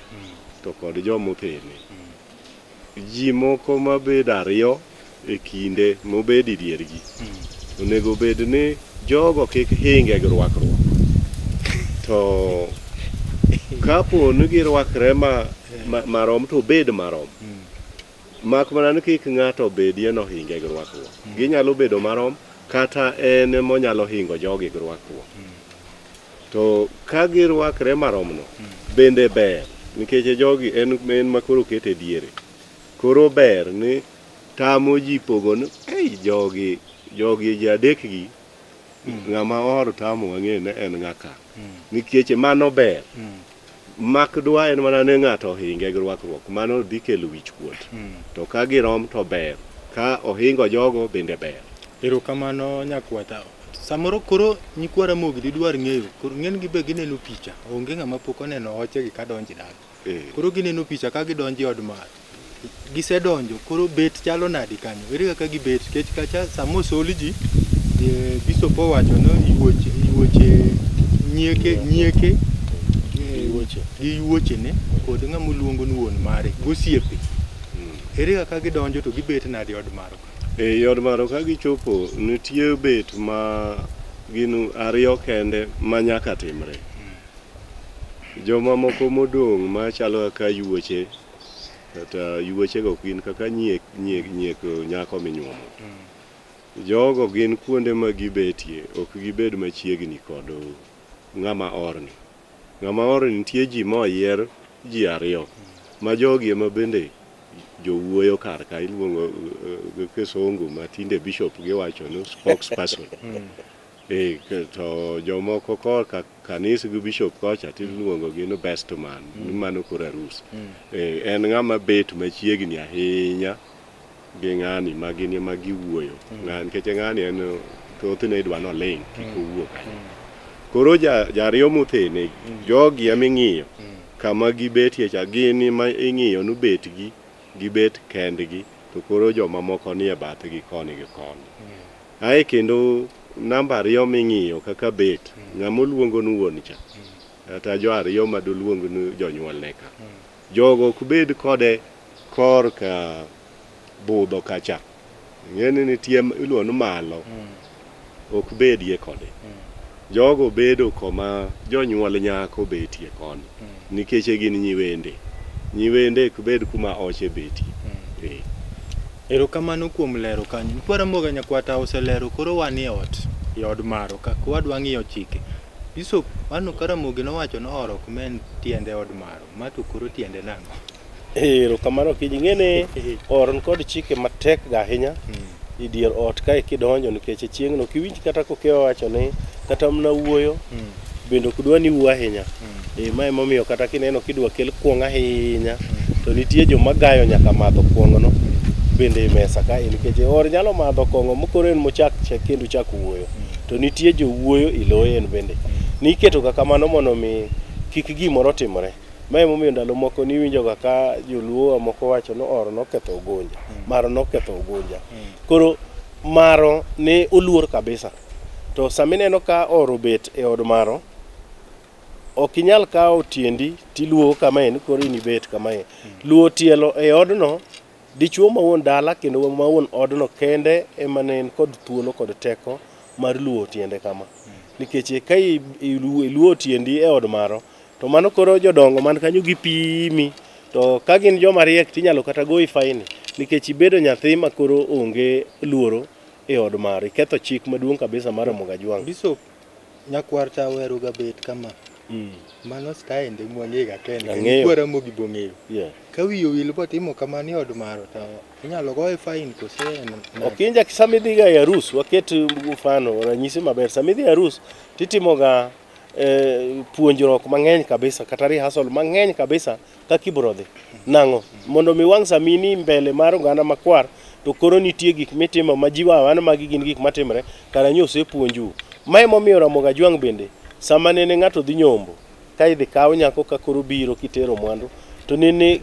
to kod jomopene ji moko mabed ariyo e kinde mobedi diergi onego bed ni jogo kik hinge gi rwakruok to kapo ni girwakre marom to bed marom mak mana ni kik ng'ato bedie no hinge gi rwakruok ginyalo bedo marom kata en monyalo hingo jogi gi rwakruok to ka girwakre maromno bende ber nikech jogi en makoro kete diere koro ber ni tamo ji pogon jogi ji adekgi ng'ama or tamo wang'e ne en ng'aka nikech mano ber mak dwa en mana ne ng'ato hinge gi rwakruok mano dhi kelo wich kuot to ka girom to ber ka ohingo jogo bende ber. Erokamano nyakwata samoro koro nyikwara mogi dwar ng'eyo koro ng'en gi be gineno picha onge ng'ama pok oneno oche gi kadonji dala koro gineno picha ka gidonji od mar gisedonjo koro bet chalo nadi kanyo ere kaka gibet kech kacha samo soliji Bishop owacho no iwoche nyieke gi wuoche ne kod ng'ama luongo ni wuon mare gosiepe ere kaka gidonjo to gibet nadi od maro od maro ka gichopo nitie bet ma gin ariyo kende ma nyaka timre joma moko modong' ma chalo kaka yuoche kata yuoche go gin kaka nyiek nyako minyuomo jogo gin kuonde ma gibetie ok gibed machiegni kod ng'ama orni nitie ji moyier ji ariyo ma jogi ema bende jowuoyo kar ka iluongo kesongo ma tinde Bishop giwacho no spokesperson to jomoko korka kanisa gi Bishop kocha tiluongo gi no best man mano kora rus en ng'ama bet machiegni ahinya gi ng'ani magini magiwuoyo ng'ani kech ng'ani en thothne idwa no ling kik owuok koro jariyo mothene jogi aming'iyo kama gibetie cha gini ma ing'iyo no betgi gibet kendgi to koro joma moko nie bathgi koni gi koni ae kendo namba ariyo ming'iyo kaka bet ng'ama luongo ni wuon cha kata jo ariyo ma doluongo ni jonyuol neka jogo ok bed kode korka budho kacha ng'eni nitie iluongo malo ok bedie kode jogo bedo koma jonyuol nyako betie koni nikech gin nyiwende ok bed kuma oche betie Erokamano kuom lero kanyo kwara moga nyakwata oselero koro wanie ot e od maro ka wadwa ng'iyo chike Bishop, mano Karamogi nowacho no oro kumen tiende od maro, ma to koro tiende nang'o? Ero kamano kijing'ene oron kod chike matek ga ahinya i dier ot kae kidonjo nikech chieng' no kiwinj kata kokewa wacho ni kata mna wuoyo bendo kudwa ni wuo ahinya. Ma emomiyo kata kineno kidwa kel kuong' ahinya to nitie joma gayo nyaka madho kuong'no bende mesa kae nikech or nyalo madho kong'o mokoro en mochak kendo chak wuoyo to nitie jo wuoyo iloye en bende niketo ga kamano mondo mi kik gimoro timore. Ma emomiyo ndalo moko niwinjo ga ka joluo moko wacho no or noketho ogonja, maro noketho ogonja. Koro maro ne oluor kabisa. To samineno ka oro bet e od maro ok inyal kawo tiendi tiluo kama en koro ni bet kama en. Luo tielo e odno dichuo ma wuon dala kendo ma wuon odno kende ema ne en kod thuolo kod teko mar luo tiende kama. Nikech ka iluo tiendi e od maro to mano koro jodongo man kanyo gipimi to ka gin joma riek tinyalo kata goyi faini nikech ibedo nyathi ma koro onge luoro e od maro, iketho chik maduong' kabisa mar Mugajwang'. Bishop, nyakwar ta wero ga bet kama. Mano staende mwang'ega kende Karamogi bong'eyo. Ka wiyo wil botimo kamano e od maro to inyalo goye fain kose okinja samidhi ga e arus, waket mfano ranyisi maber, samidhi e arus titimo ga puonjruok mang'eny kabisa kata rehearsal mang'eny kabisa kaka ibro dhi nang'o mondo mi wang' samini mbele mar oganda makwar to koro nitie gik mitimo ma jiwa wan magi gin gik matimre kara nyose puonju. Ma emomiyo Ramogi Ajwang' bende sama nene ng'ato dhi nyombo ka idhi kaw nyako ka koro biro kitero mwandu to nene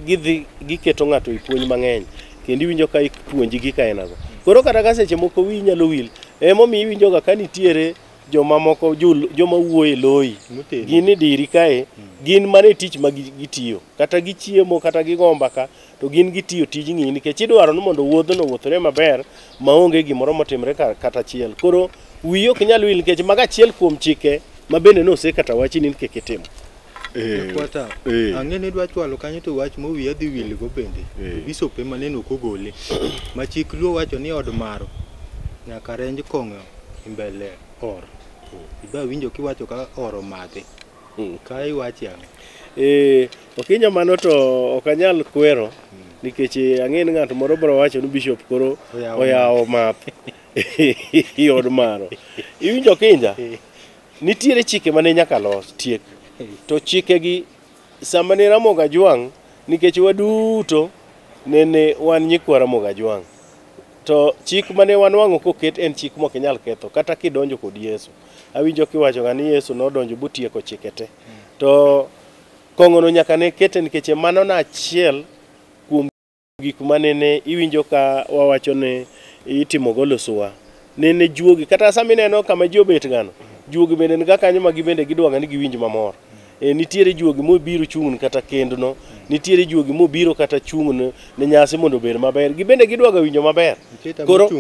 giketo ng'ato i puonj mang'eny kendo iwinjo ka ipuonji gi ka enago. Koro kata ka seche moko wi nyalo wil emomiyo iwinjo ga ka nitiere joma moko joma wuoye loyi gin e diri kae gin mane tich ma gitiyo kata gichiemo kata gigomba ka to gin gitiyo tij ng'ini nikech idwaro ni mondo wuodhno wuothre maber maonge gimoro motimre kata achiel. Koro wiyi ok nyal wil nikech maga achiel kuom chike ma bende nose kata wachi ni keke timo. Kwata ang'e dwa chwalo kanyo to wach mowiya dhi wil go bende Bishop ema neno kogole ma chik luo wacho ni od maro nyaka renj kong'o mbele or iba winjo kiwacho ka oro madhe ka iwachi ang'o? Okinya mano to ok anyal kwero nikech ang'e ni ng'ato moro bro wacho ni Bishop koro oyawo math i od maro. Iwinjo kinja nitiere chike mane nyaka los tiek to chike gi sama ne Ramogi Ajwang' nikech waduto nene wan nyikwa Ramogi Ajwang' to chik mane wanwang'o koket en chik mok inyal ketho kata kidonjo kod Yesu. Awinjo kiwacho ga ni Yesu nodonjo botieko chike te to kong'ono nyaka ne kete nikech mano na achiel kuom gik manene iwinjo ka wawacho ne itimo golo suwa nene juogi kata samineno kama ji obet gano juogi bende ni kanyo ma gibende gidwaga ni giwinj mamor. Nitiere juogi mobiro chung' kata kendno, nitiere juogi mobiro kata chung' ne nyasi mondo obed maber, gibende gidwaga winjo maber. Koro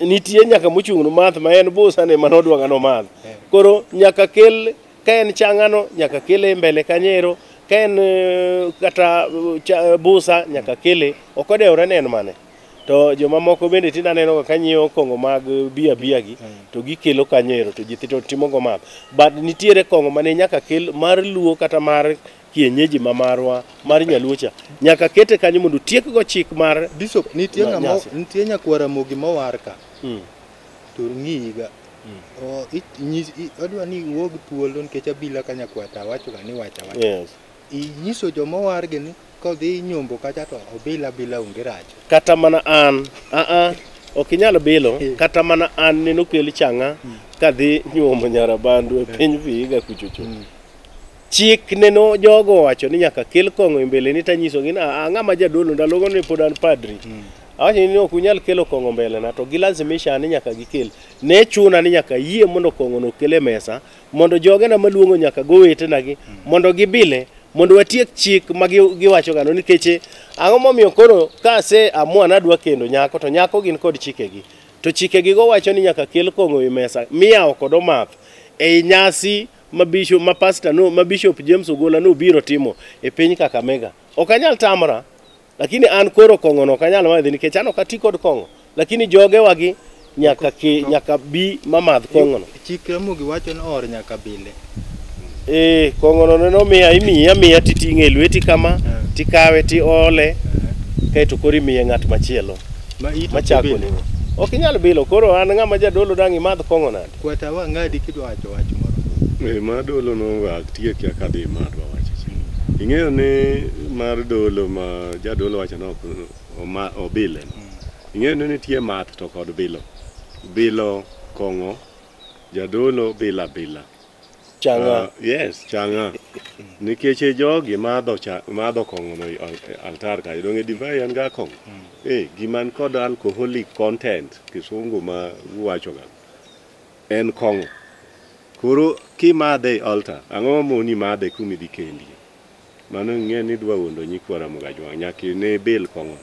nitie nyaka mochung' no math ma en busa ne manodwaga no math. Koro nyaka kel ka en chang'ano nyaka kele mbele kanyero, ka en kata busa nyaka kele ok odewre ne en mane. To joma moko bende tinda neno ka nyiewo kong'o mag bia gi to gikelo kanyero to jithi to timo go math. But nitiere kong'o mane nyaka kel mar luo kata mar kienyeji ma marwa mar nyaluocha nyaka kete kanyo mondo tiek go chik mar Bishop. Nitie nyakwara Ramogi mowar ka to ng'iga odwa ni wuog thuolo nikech Abila ka nyakwata wacho ga ni wacha inyiso joma war gi ni kodhi nyombo kacha to Abila onge rach kata mana an ok inyal bilo kata mana an neno kel chang'a kadhi nyuomo nyarabandu e piny Vihiga kuchocho. Chik neno jogo wacho ni nyaka kel kong'o e mbele ni tanyiso gi ng'ama jadolo ndalogo ne pod an padri awacho ni ok unyal kelo kong'o mbele na to gilazimisha ni nyaka gikel. Ne chuna ni nyaka yie mondo kong'o no kele mesa mondo jogena maluongo nyaka go wetena gi mondo gibile mondo watiek chik ma giwacho gano nikech ang'o momiyo koro ka se amua nadwa kendo nyako to nyako gin kod chikegi to chikegi go wacho ni nyaka kel kong'o e mesa miyawo kod omath e nyasi ma Bishop James Ogola no biro timo e piny Kakamega. Ok anyal tamra lakini an koro kong'o no ok anyal madhi nikech an ok ati kod kong'o lakini joge wagi nyaka bi mamadh kong'ono. Chik Ramogi wacho ni or nyaka bile. Kong'ono no miya titing'e e lweti kama, tikawe tiole, kaito koro imiye ng'at machielo. Machako limo. Ok inyal bilo, koro an ng'ama jadolo dang' imadh kong'o nade. Kwata wang'adi kidwa wacho wach moro. Madolo no wak tiek kadhi madwa wacho. Ing'eyo ni mar dolo ma jadolo wacho no obile. Ing'eyo ni nitie math to kod bilo. Bilo kong'o, jadolo bila. Chang'a. Yes, chang'a. Nikech jogi madho kong'o no altar ka. Donge divai an ga kong'o. Giman kod alcoholic content kisungu ma wacho ga. En kong'o. Koro kimadhe altar, ang'o moni madhe kumidhi kendi. Mano ng'e ni dwa wondo nyikwa Ramogi Ajwang' nyaka ne bil kong'o.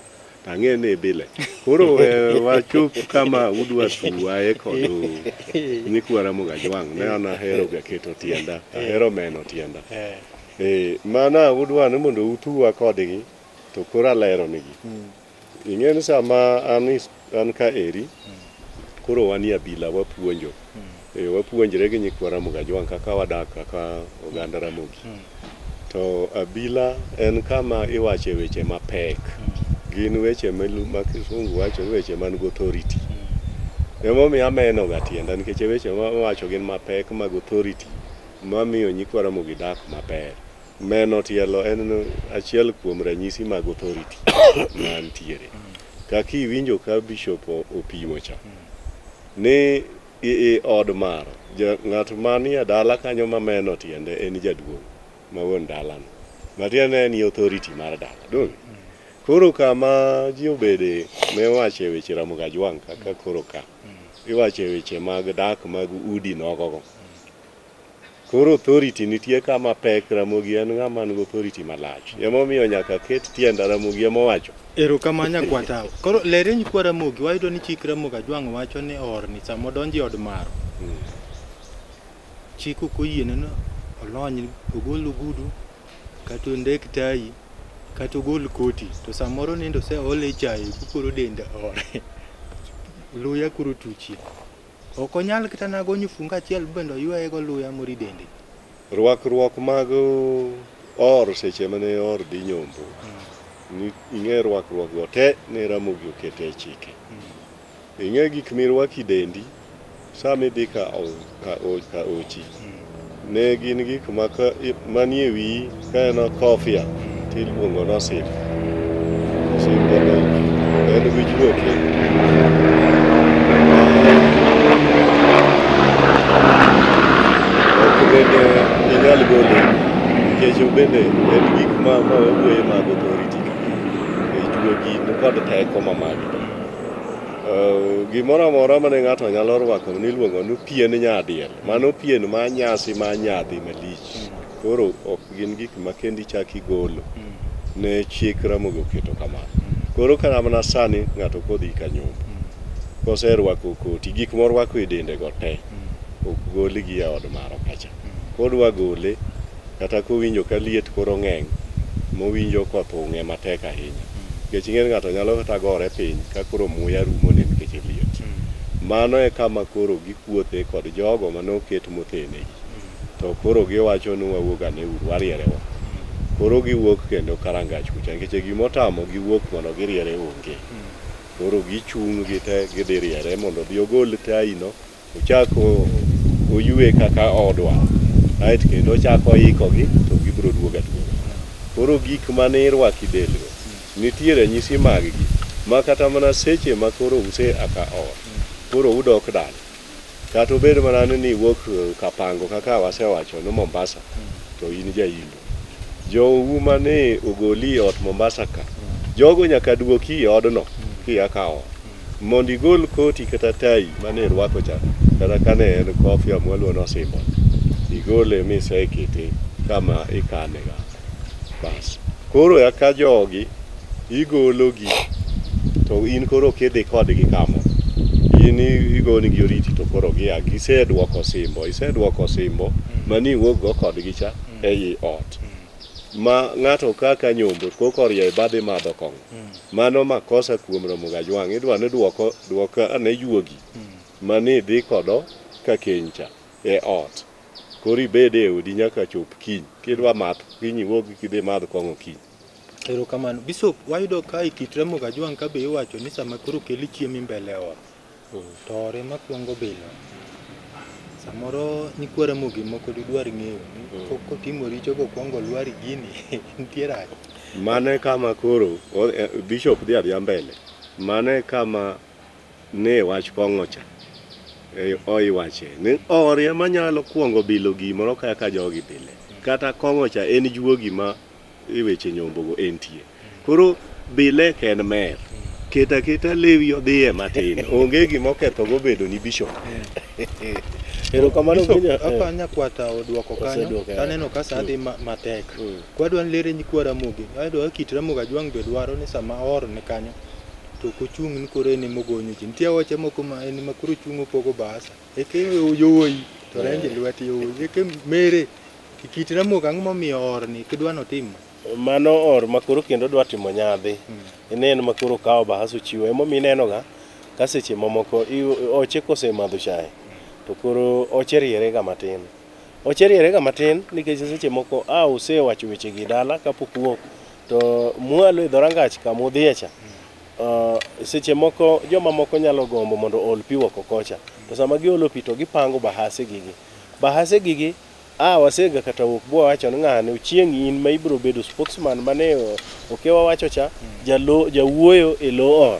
Ang'e ne bile. Koro wachup kama udwa tuwae kod nyikwa Ramogi Ajwang'. Ne an ahero ga keto tienda. Ahero meno tienda. Mana udwa ni mondo utuwa kodgi to koro alero nigi. Ing'e ni sama an ka eri koro wanie Abila wapuonjo. Wapuonjre gi nyikwa Ramogi Ajwang' kaka wadak kaka oganda Ramogi. To Abila en kama iwache weche mapek. Gin weche ma kisungu wacho weche man go authority. Emomiyo ameno ga tienda nikech weche ma wacho gin mapek mag authority mamiyo nyikwa Ramogi dak maber. Meno tielo en achiel kuom ranyisi mag authority mantiere. Kaka iwinjo ka bishop opimo cha. Ne od maro ng'at manie dala kanyo mameno tiende en jaduong' ma wuon dalano. Matiende en authority mar dala. Dong. Koro kama ji obede me wache weche Ramogi Ajwang' kaka koro ka. Iwache weche mag dak mag udi nogogo. Koro authority nitie kama pek Ramogi en ng'ama nigi authority malach. Emomiyo nyaka ket tienda Ramogi emowacho. Erokamanya kwata. Koro lere nyikwa Ramogi wayudo ni chik Ramogi Ajwang' wacho ni or ni samo donji od maro. Chik ok oyiene no olony ogol ogudu kata ondek tai kata ogol koti to samoro nindo se ole chai kukoro dende ore. Luya kuro tuchie. Ok onyal kata nago nyufunga achiel bende oyuaye go luya mori dende. Rwakruok mag or seche mane or dhi nyombo. Ing'e rwakruok go te ne Ramogi okete chike. Ing'e gik mirwaki dendi sami dhi ka ochi. Ne gin gik manie wi ka en kofia tiluongo no sim. Simbo no en wichruok. Bende inyal gole nikech bende en gik ma owuoye mag authority chuogi kod teko mamagi. Gimoro amora mane ng'ato nyalo rwako niluongo ni pien nyadiel. Mano pien ma nyasi ma nyadhi malich. Koro ok gin gik ma kendi chaki golo ne chik Ramogi oketo kamano. Koro kana mana sani ng'ato kodhi ka nyombo koserwako koti gik morwako e dende go te ok goli gi od maro kacha. Kodwa gole kata kowinjo ka liet koro ng'eng mowinjo kothung'e matek ahinya. Nikech ing'e ng'ato nyalo kata gore piny ka koro muya rumo ne nikech liet. Mano e kama koro gikuothe kod jogo manoket mothenegi. To koro giwacho ni wawuok ane uru warierewa. Koro giwuok kendo karangach kucha nikech gimotamo giwuok mondo giriere onge. Koro gichung' gite gidhi riere mondo dhi ogol taino ochako oyue kaka odwa. Ait kendo ochako ikogi to gibiro duoga duoga. Koro gik mane irwaki delgo nitie ranyisi mag gi ma kata mana seche ma koro use aka or. Koro udok dala. Kata obed mana ni wuok Kapango kaka wasewacho no Mombasa to in jaimbo. Jowu mane ogoli ot Mombasa ka. Jogo nyaka duoki odno kia ka or. Mondo igol koti kata tai mane irwako cha kata kane en kofia mwaluo no simbo. Igole misekete kama ikane ga. Bas. Koro yaka jogi igologi to in koro kidhi kodgi kamo. In igoni gi oriti to koro gia gisedwoko simbo. Isedwoko simbo mani wuok go kodgi cha ei ot. ma ng'ato kaka nyombo kokorie badhi madho kong'o. Mano makosa kuom Ramogi Ajwang', idwa ni duoko ane yuogi mani dhi kodo ka kencha e ot. Kori bede e odi nyaka chop kiny. Kidwa math kiny iwuog kidhi madh kong'o kiny. Erokamano. Bishop, wayudo ka kit Ramogi Ajwang' ka be iwacho ni sama koro keli chiemo mbele ot. To ore makwongo bilo. Samoro nyikwa Ramogi moko didwar ng'eyo ni kotimo richo go kwongo lwari gini nitie rach. Mane kama koro Bishop dhi adhiya mbele. Mane kama ne wach kong'o cha. Oiwache ni ore manyalo kwongo bilo gimoro kaka jogi bile. Kata kong'o cha en juogi ma iweche nyombo go entie. Koro bile ken mer. Keta lewi odhiye matin. Onge gima oketho go bedo ni Bishop. Erokamano aka nyakwata odwoko kanyo taneno ka sa dhi matek. Kwadwa lere nyikwa Ramogi. Ayudo kit Ramogi Ajwang' be dwaro ni sama or ne kanyo to kochung' ni kore ni mogonyo ji. Nitie wache moko ma en makoro chung' opogo basa. Eke yowoi to renje lweti yowoi. Eke mere kit Ramogi ang'o momiyo or ni kidwa notimo. Mano or makoro kendo dwa timo nyadhi. En makoro kawo bahas ochiwo. Emomiyo inenoga ka seche mamoko oche kosemadho chae. To koro ocheriere matin. Ocheriere matin nikech seche moko osewacho weche gi dala kapok wuok. To mwalo e dhorangach kama odhiye cha. Seche moko joma moko nyalo gombo mondo ol pi oko kocha. To sama giolo pi to gipango bahase gigi. Bahase gigi wasega kata wuok bwa wacho ni ng'ane chieng' in ma ibro bedo spokesman mane okewa wacho cha jawuoyo e lo or.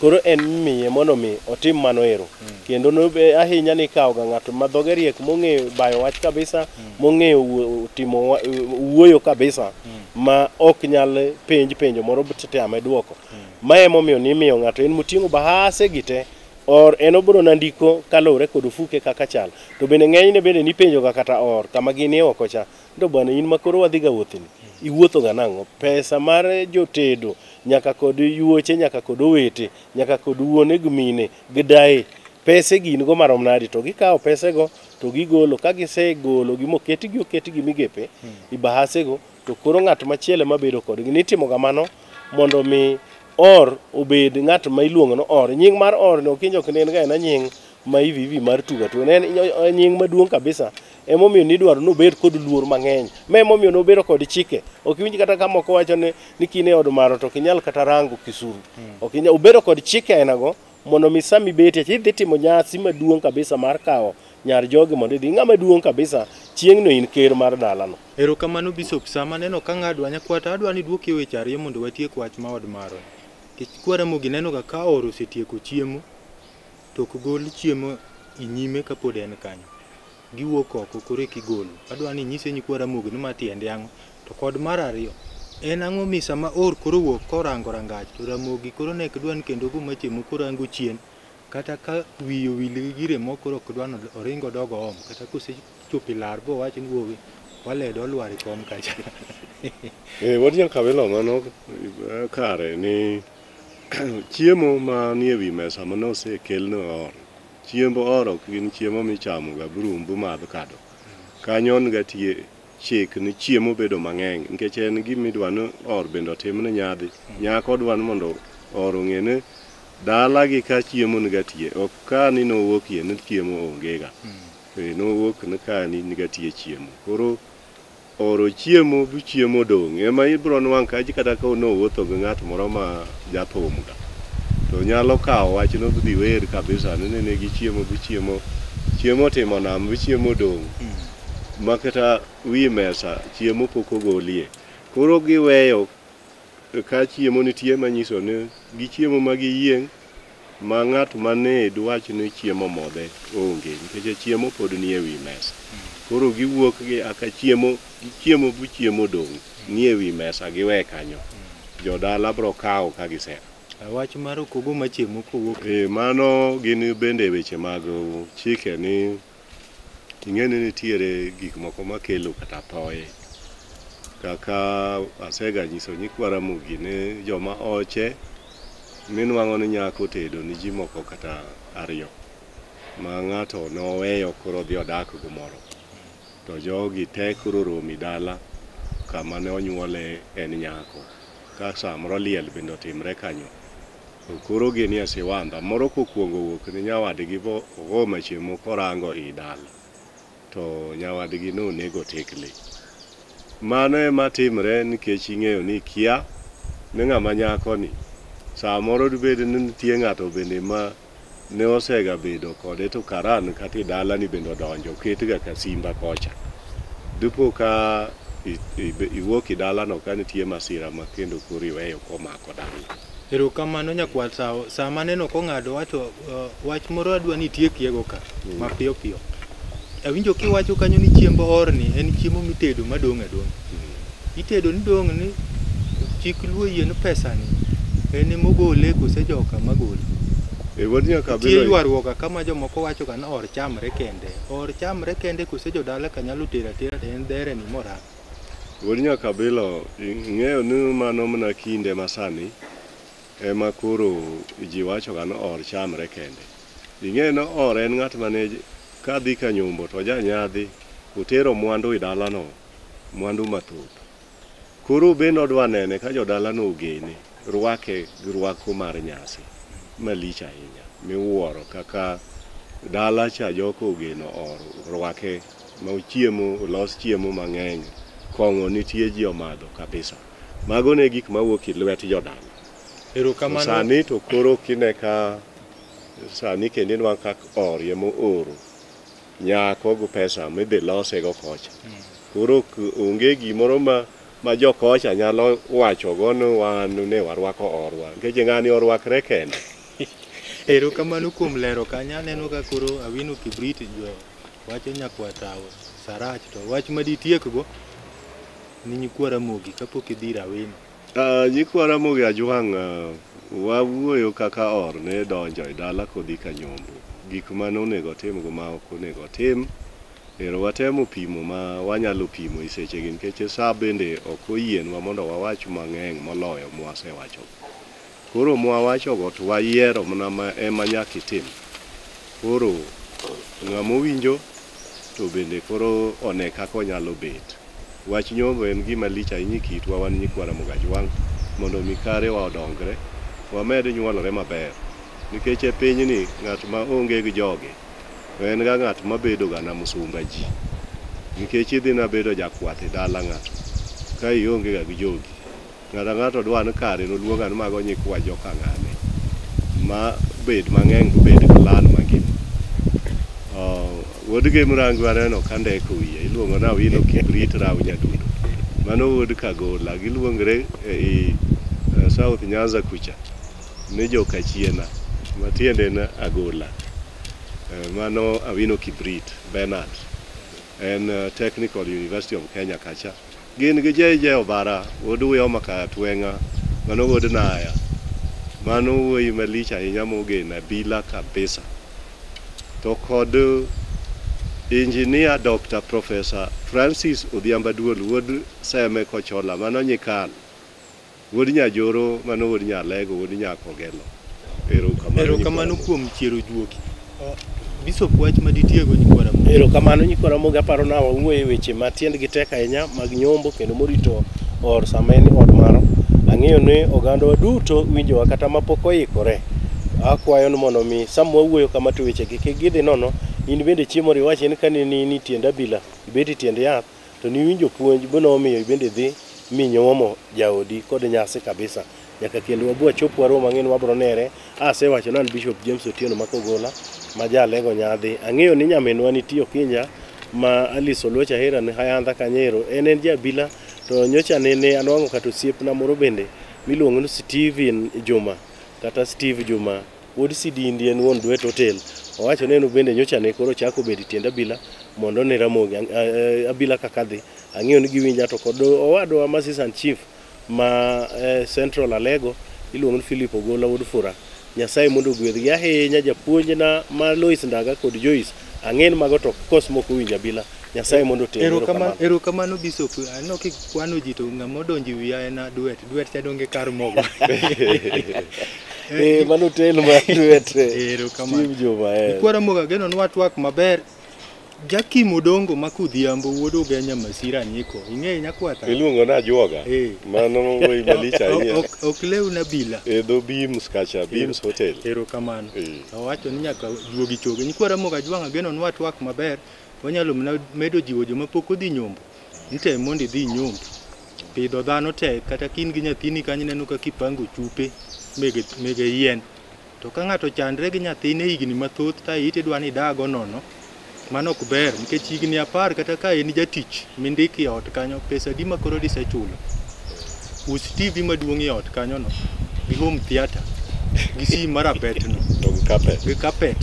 Koro en miye mondo mi otim mano ero. Kendo no ahinya ni kawo ga ng'ato ma dhoge riek mong'eyo bayo wach kabisa, mong'eyo timo wuoyo kabisa ma ok nyal penjo moro tame duoko. Ma emomiyo ni miyo ng'ato en moting'o bahase gite or en obro nandiko kalore kod ofuke kaka chal. To bende ng'enyne bende ni penjo ga kata or kama gini oko cha. Ndo bwana in makoro wadhi ga wuothini. Iwuotho ga nang'o? Pesa mar jotedo nyaka kod yuoche nyaka kod owete nyaka kod wuone gi mine gidae pese gin go marom nadi to gikawo pese go to gigolo ka gisegolo oketgi migepe i bahase go to koro ng'at machielo mabedo kod gi nitimo ga mano mondo mi or obed ng'at ma iluongo no or. Nying mar or no kinjo knen ga en nying ma ivivi mar tuga to en nying maduong' kabisa. Emomiyo ni dwaro nobed kod luor mang'eny. Emomiyo nobedo kod chike. Ok winji kata kama moko wacho ni kine od maro to kinyal kata rango kisuru. Ok inyal obedo kod chike ainago mondo mi sami beti idhi timo nyasi maduong' kabisa mar kawo nyar jogi mondo idhi ng'ama duong' kabisa chieng' no in ker mar dalano. Erokamano Bishop, sama neno ka ng'adwa nyakwata adwa ni duoki weche ariyo mondo watiek wach ma od maro. Kwa Ramogi neno ga ka oro osetieko chiemo to kogol chiemo inyime kapod en kanyo. Giwuok oko kore kigolo. Adwa ni nyise nyikwa Ramogi ni matiende ang'o. To kod mar ariyo en ang'o mi sama or koro wuok korango rangach to Ramogi koro nek dwa ni kendo go machiemo korango chien kata ka wiyo wil gire moko ok dwa no oringo dogo om kata kosechopi lar bo wach ni wuogi waledo lwari kom kacha. Wadiya kabelo mano kare ni chiemo ma nie wi mesa mano osekelno or. Chiembo oro ok gin chiemo michamo ga brumbu madho kado. Kanyon ga tie chik ni chiemo bedo mang'eny nikech en gimidwa no or bendo timne nyadhi. Nyako dwa mondo or ong'ene dala gi ka chiemo ni gatie ok ka ni no wuokie ni chiemo onge ga. No wuok ni ka ni gatie chiemo. Koro oro chiemo bu chiemo dong' ema ibro nwang' ka ji kata ka no wuotho gi ng'at moro ma jathum ga. To nyalo kawo wach no dhi wer kabisa ne gi chiemo bu chiemo timo nam bu chiemo dong' makata wi mesa chiemo pok ogolie. Koro giweyo ka chiemo nitie manyiso ni gi chiemo ma giyieng' ma ng'at mane dwach ni chiemo modhe onge nikech chiemo pod nie wi mesa. Koro giwuok gi aka chiemo bu chiemo dong' nie wi mesa giwe kanyo. Jodala bro kawo ka gisera. Wach mar kogo machiemo kowuok. Mano gin bende weche mag chike ni ing'eni nitiere gik moko makelo kata thoye. Kaka asega nyiso nyikwa Ramogi ni joma oche minwang'o ni nyako tedo ni ji moko kata ariyo ma ng'ato noweyo koro dhi odak gumoro. To jogi te koro romi dala kama ne onyuole en nyako ka samoro liel bende otimre kanyo. Koro gini asiwandha moro kokuongo wuok ni nyawadgi go machiemo korango i dala to nyawadgi no nego tekle. Mano ema timre nikech ing'eyo ni kia ne ng'ama nyako ni samoro dibed ni nitie ng'ato bende ma ne osega bedo kode to karan kata dala ni bende odonjo ketga ka simba kocha. Dipo ka iwuok i dala no ka nitie masira ma kendo koro iweyo komako dala. Erokamano nyakwar sama neno kong'ado wacho wach moro adwa ni tiekiego ka mapiyo piyo. Awinjo kiwacho kanyo ni chiemb orni en chiemo mitedo madong' adong'. Itedo ni dong' ni chik luo yien pesa ni en mogole kose joka magole. Tie ywaruok kama jomoko wacho kana or chamre kende. Or chamre kende kose jodala kanyalo tera en dhere ni mora. Wuod Kabila ing'eyo ni mano mana kinde masani ema koro ji wacho kana or chamre kende. Ing'eyo no or en ng'at mane kadhi ka nyombo to janyadhi otero mwandu i dala no, mwandu mathoth. Koro bende odwa nene ka jodala no ogene rwake gi rwako mar nyasi malich ahinya miwuoro kaka dala cha joko ogeno or rwake ma chiemo los chiemo mang'eny kong'o nitie ji omadho kabisa. Mago ne gik mawuok i lwet jodala. Erokamano. Sani to koro kine ka sani kendo nwa kak or yemo oro nyako go pesa midhi lose go kocha. Koro onge gimoro ma jokocha nyalo wacho gono wan ne warwako orwa nikech ng'ani orwakre kende. Erokamano kuom lero kanya neno ka koro Awino Kibrit jo wacho nyakwatawo Sarach to wach maditiekgo ni nyikwara mogi kapok idhira Awino. Nyikwara mogi ajwang' wawuoyo kaka or ne donjo i dala kodhi ka nyombo. Gik mane onego tim go ma ok onego tim. Ero watemo pimo ma wanyalo pimo i seche gi nikech sa bende ok oyienwa mondo wawach mang'eny moloyo mwasewacho. Koro mwawacho go to wayiero mana ema nyaka itim. Koro ng'ama owinjo to bende koro one kaka onyalo bet. Wach nyombo en gima lich ahinya kitwa wan nyikwara Mogajwang' mondo mikare wa odongre wamed nyuolore maber. Nikech e piny ni ng'at ma onge gi joge en ga ng'at ma bedo ga na musumba ji. Nikech idhi na bedo jakwath e dala ng'ato ka ionge ga gi jogi. Ng'ato dwa ni kare no luonga ni mago nyikwa joka ng'ane ma bed mang'eny bed plan mangima. Wuod Gemrangu aneno ka ndeko wiye iluongo na Awino Kibrit raw nyadundo. Mano wuod Kagola giluongre e South Nyanza kucha ne joka chiena matiende na Agola. Mano Awino Kibrit Bernard en Technical University of Kenya kacha. Gin gi jeje obara wuod Uyo maka twenga mano wuod Naya. Mano wuoyi malich ahinya mogena Abila kabisa. To kod Engineer Dr. Professor Francis Odhiamba Duol wuod Seme Kochola mano Nyikal. Wuod Nyajoro mano wuod Nyalego wuod Nyakogelo. Erokamano kuom chiero juoki. Bishop wach maditiego nyikwara Mogi. Erokamano nyikwara Mogi aparo na wawuoyo weche ma tiendgi tek ahinya mag nyombo kendo morito or sama en od maro. Ang'eyo ni oganda duto winjowa kata mapok oikore. Akwayo ni mondo mi sama wawuoyo kama to weche gi gidhi nono in bende chiemo riwache ni kane ni tiend Abila ibeti tiend yath to ni winjo puonj bono omiyo ibende dhi minyomo jaodi kod nyasi kabisa. Nyaka kendo wabua chopo waro mang'en wabro nere. Asewacho nan Bishop James Otieno Makogola ma jalego nyadhi. Ang'eyo ni nyaminwa nitie Okinya ma Alice Olwecha hera ni hayandha kanyero en Abila to nyocha nene anwang'o kata osiepna moro bende miluongo ni Steven Juma kata Steve Juma wuod Sidindi en wuon Duet Hotel. Owacho neno bende nyocha ne koro chako bedi tiend Abila mondo ne Ramogi Abila kakadhi. Ang'eyo ni giwinja to kod owadwa ma Assistant Chief ma Central Alego iluongo ni Philip Ogola wuod Fura. Nyasaye mondo gwedhgi ahinya japuonjna ma Lois Ndaga kod Joyce ang'en mago to kos moko winjo Abila. Nyasaye mondo tero kamano. Erokamano Bishop aneno kikwano ji to ng'ama odonjo wiya en Duet cha donge kar mogo. Mano tel ma Duet. Erokamano. Nyikwara Mogi ageno ni watwak maber Jaki modongo makudhiambo wuodo genya masira nyiko. Ing'e nyakwata. Iluongo na juoga. Mano woi malicha ahinya. Ok lew na Abila. Dho Beams kacha, Beams Hotel. Erokamano. Awacho ni nyaka juogi choge. Nyikwara moga jwanga geno nwa twak maber. Wanyalo medo jiwo joma pok odhi nyombo. Nite mondo idhi nyombo. Pidho dhano tek kata kin gi nyathini kanyo neno ka kipango chupe mege yien. To ka ng'ato chandre gi nyathine higni mathoth ta ite dwa ni dago nono. Mano ok ber nikech higni 10 kata ka en jatich mindiki ot kanyo pesa di makoro disechulo. Us TV maduong' e ot kanyo no gi home theater gi sim marabet no gi carpet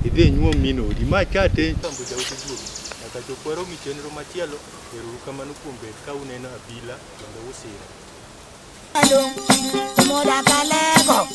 idhi nyuom minodi ma chate tambo jauti duogo nyaka chokwaro mi chenro machielo ero kamano kuom bet ka uneno Abila kendo usira. Moda kalego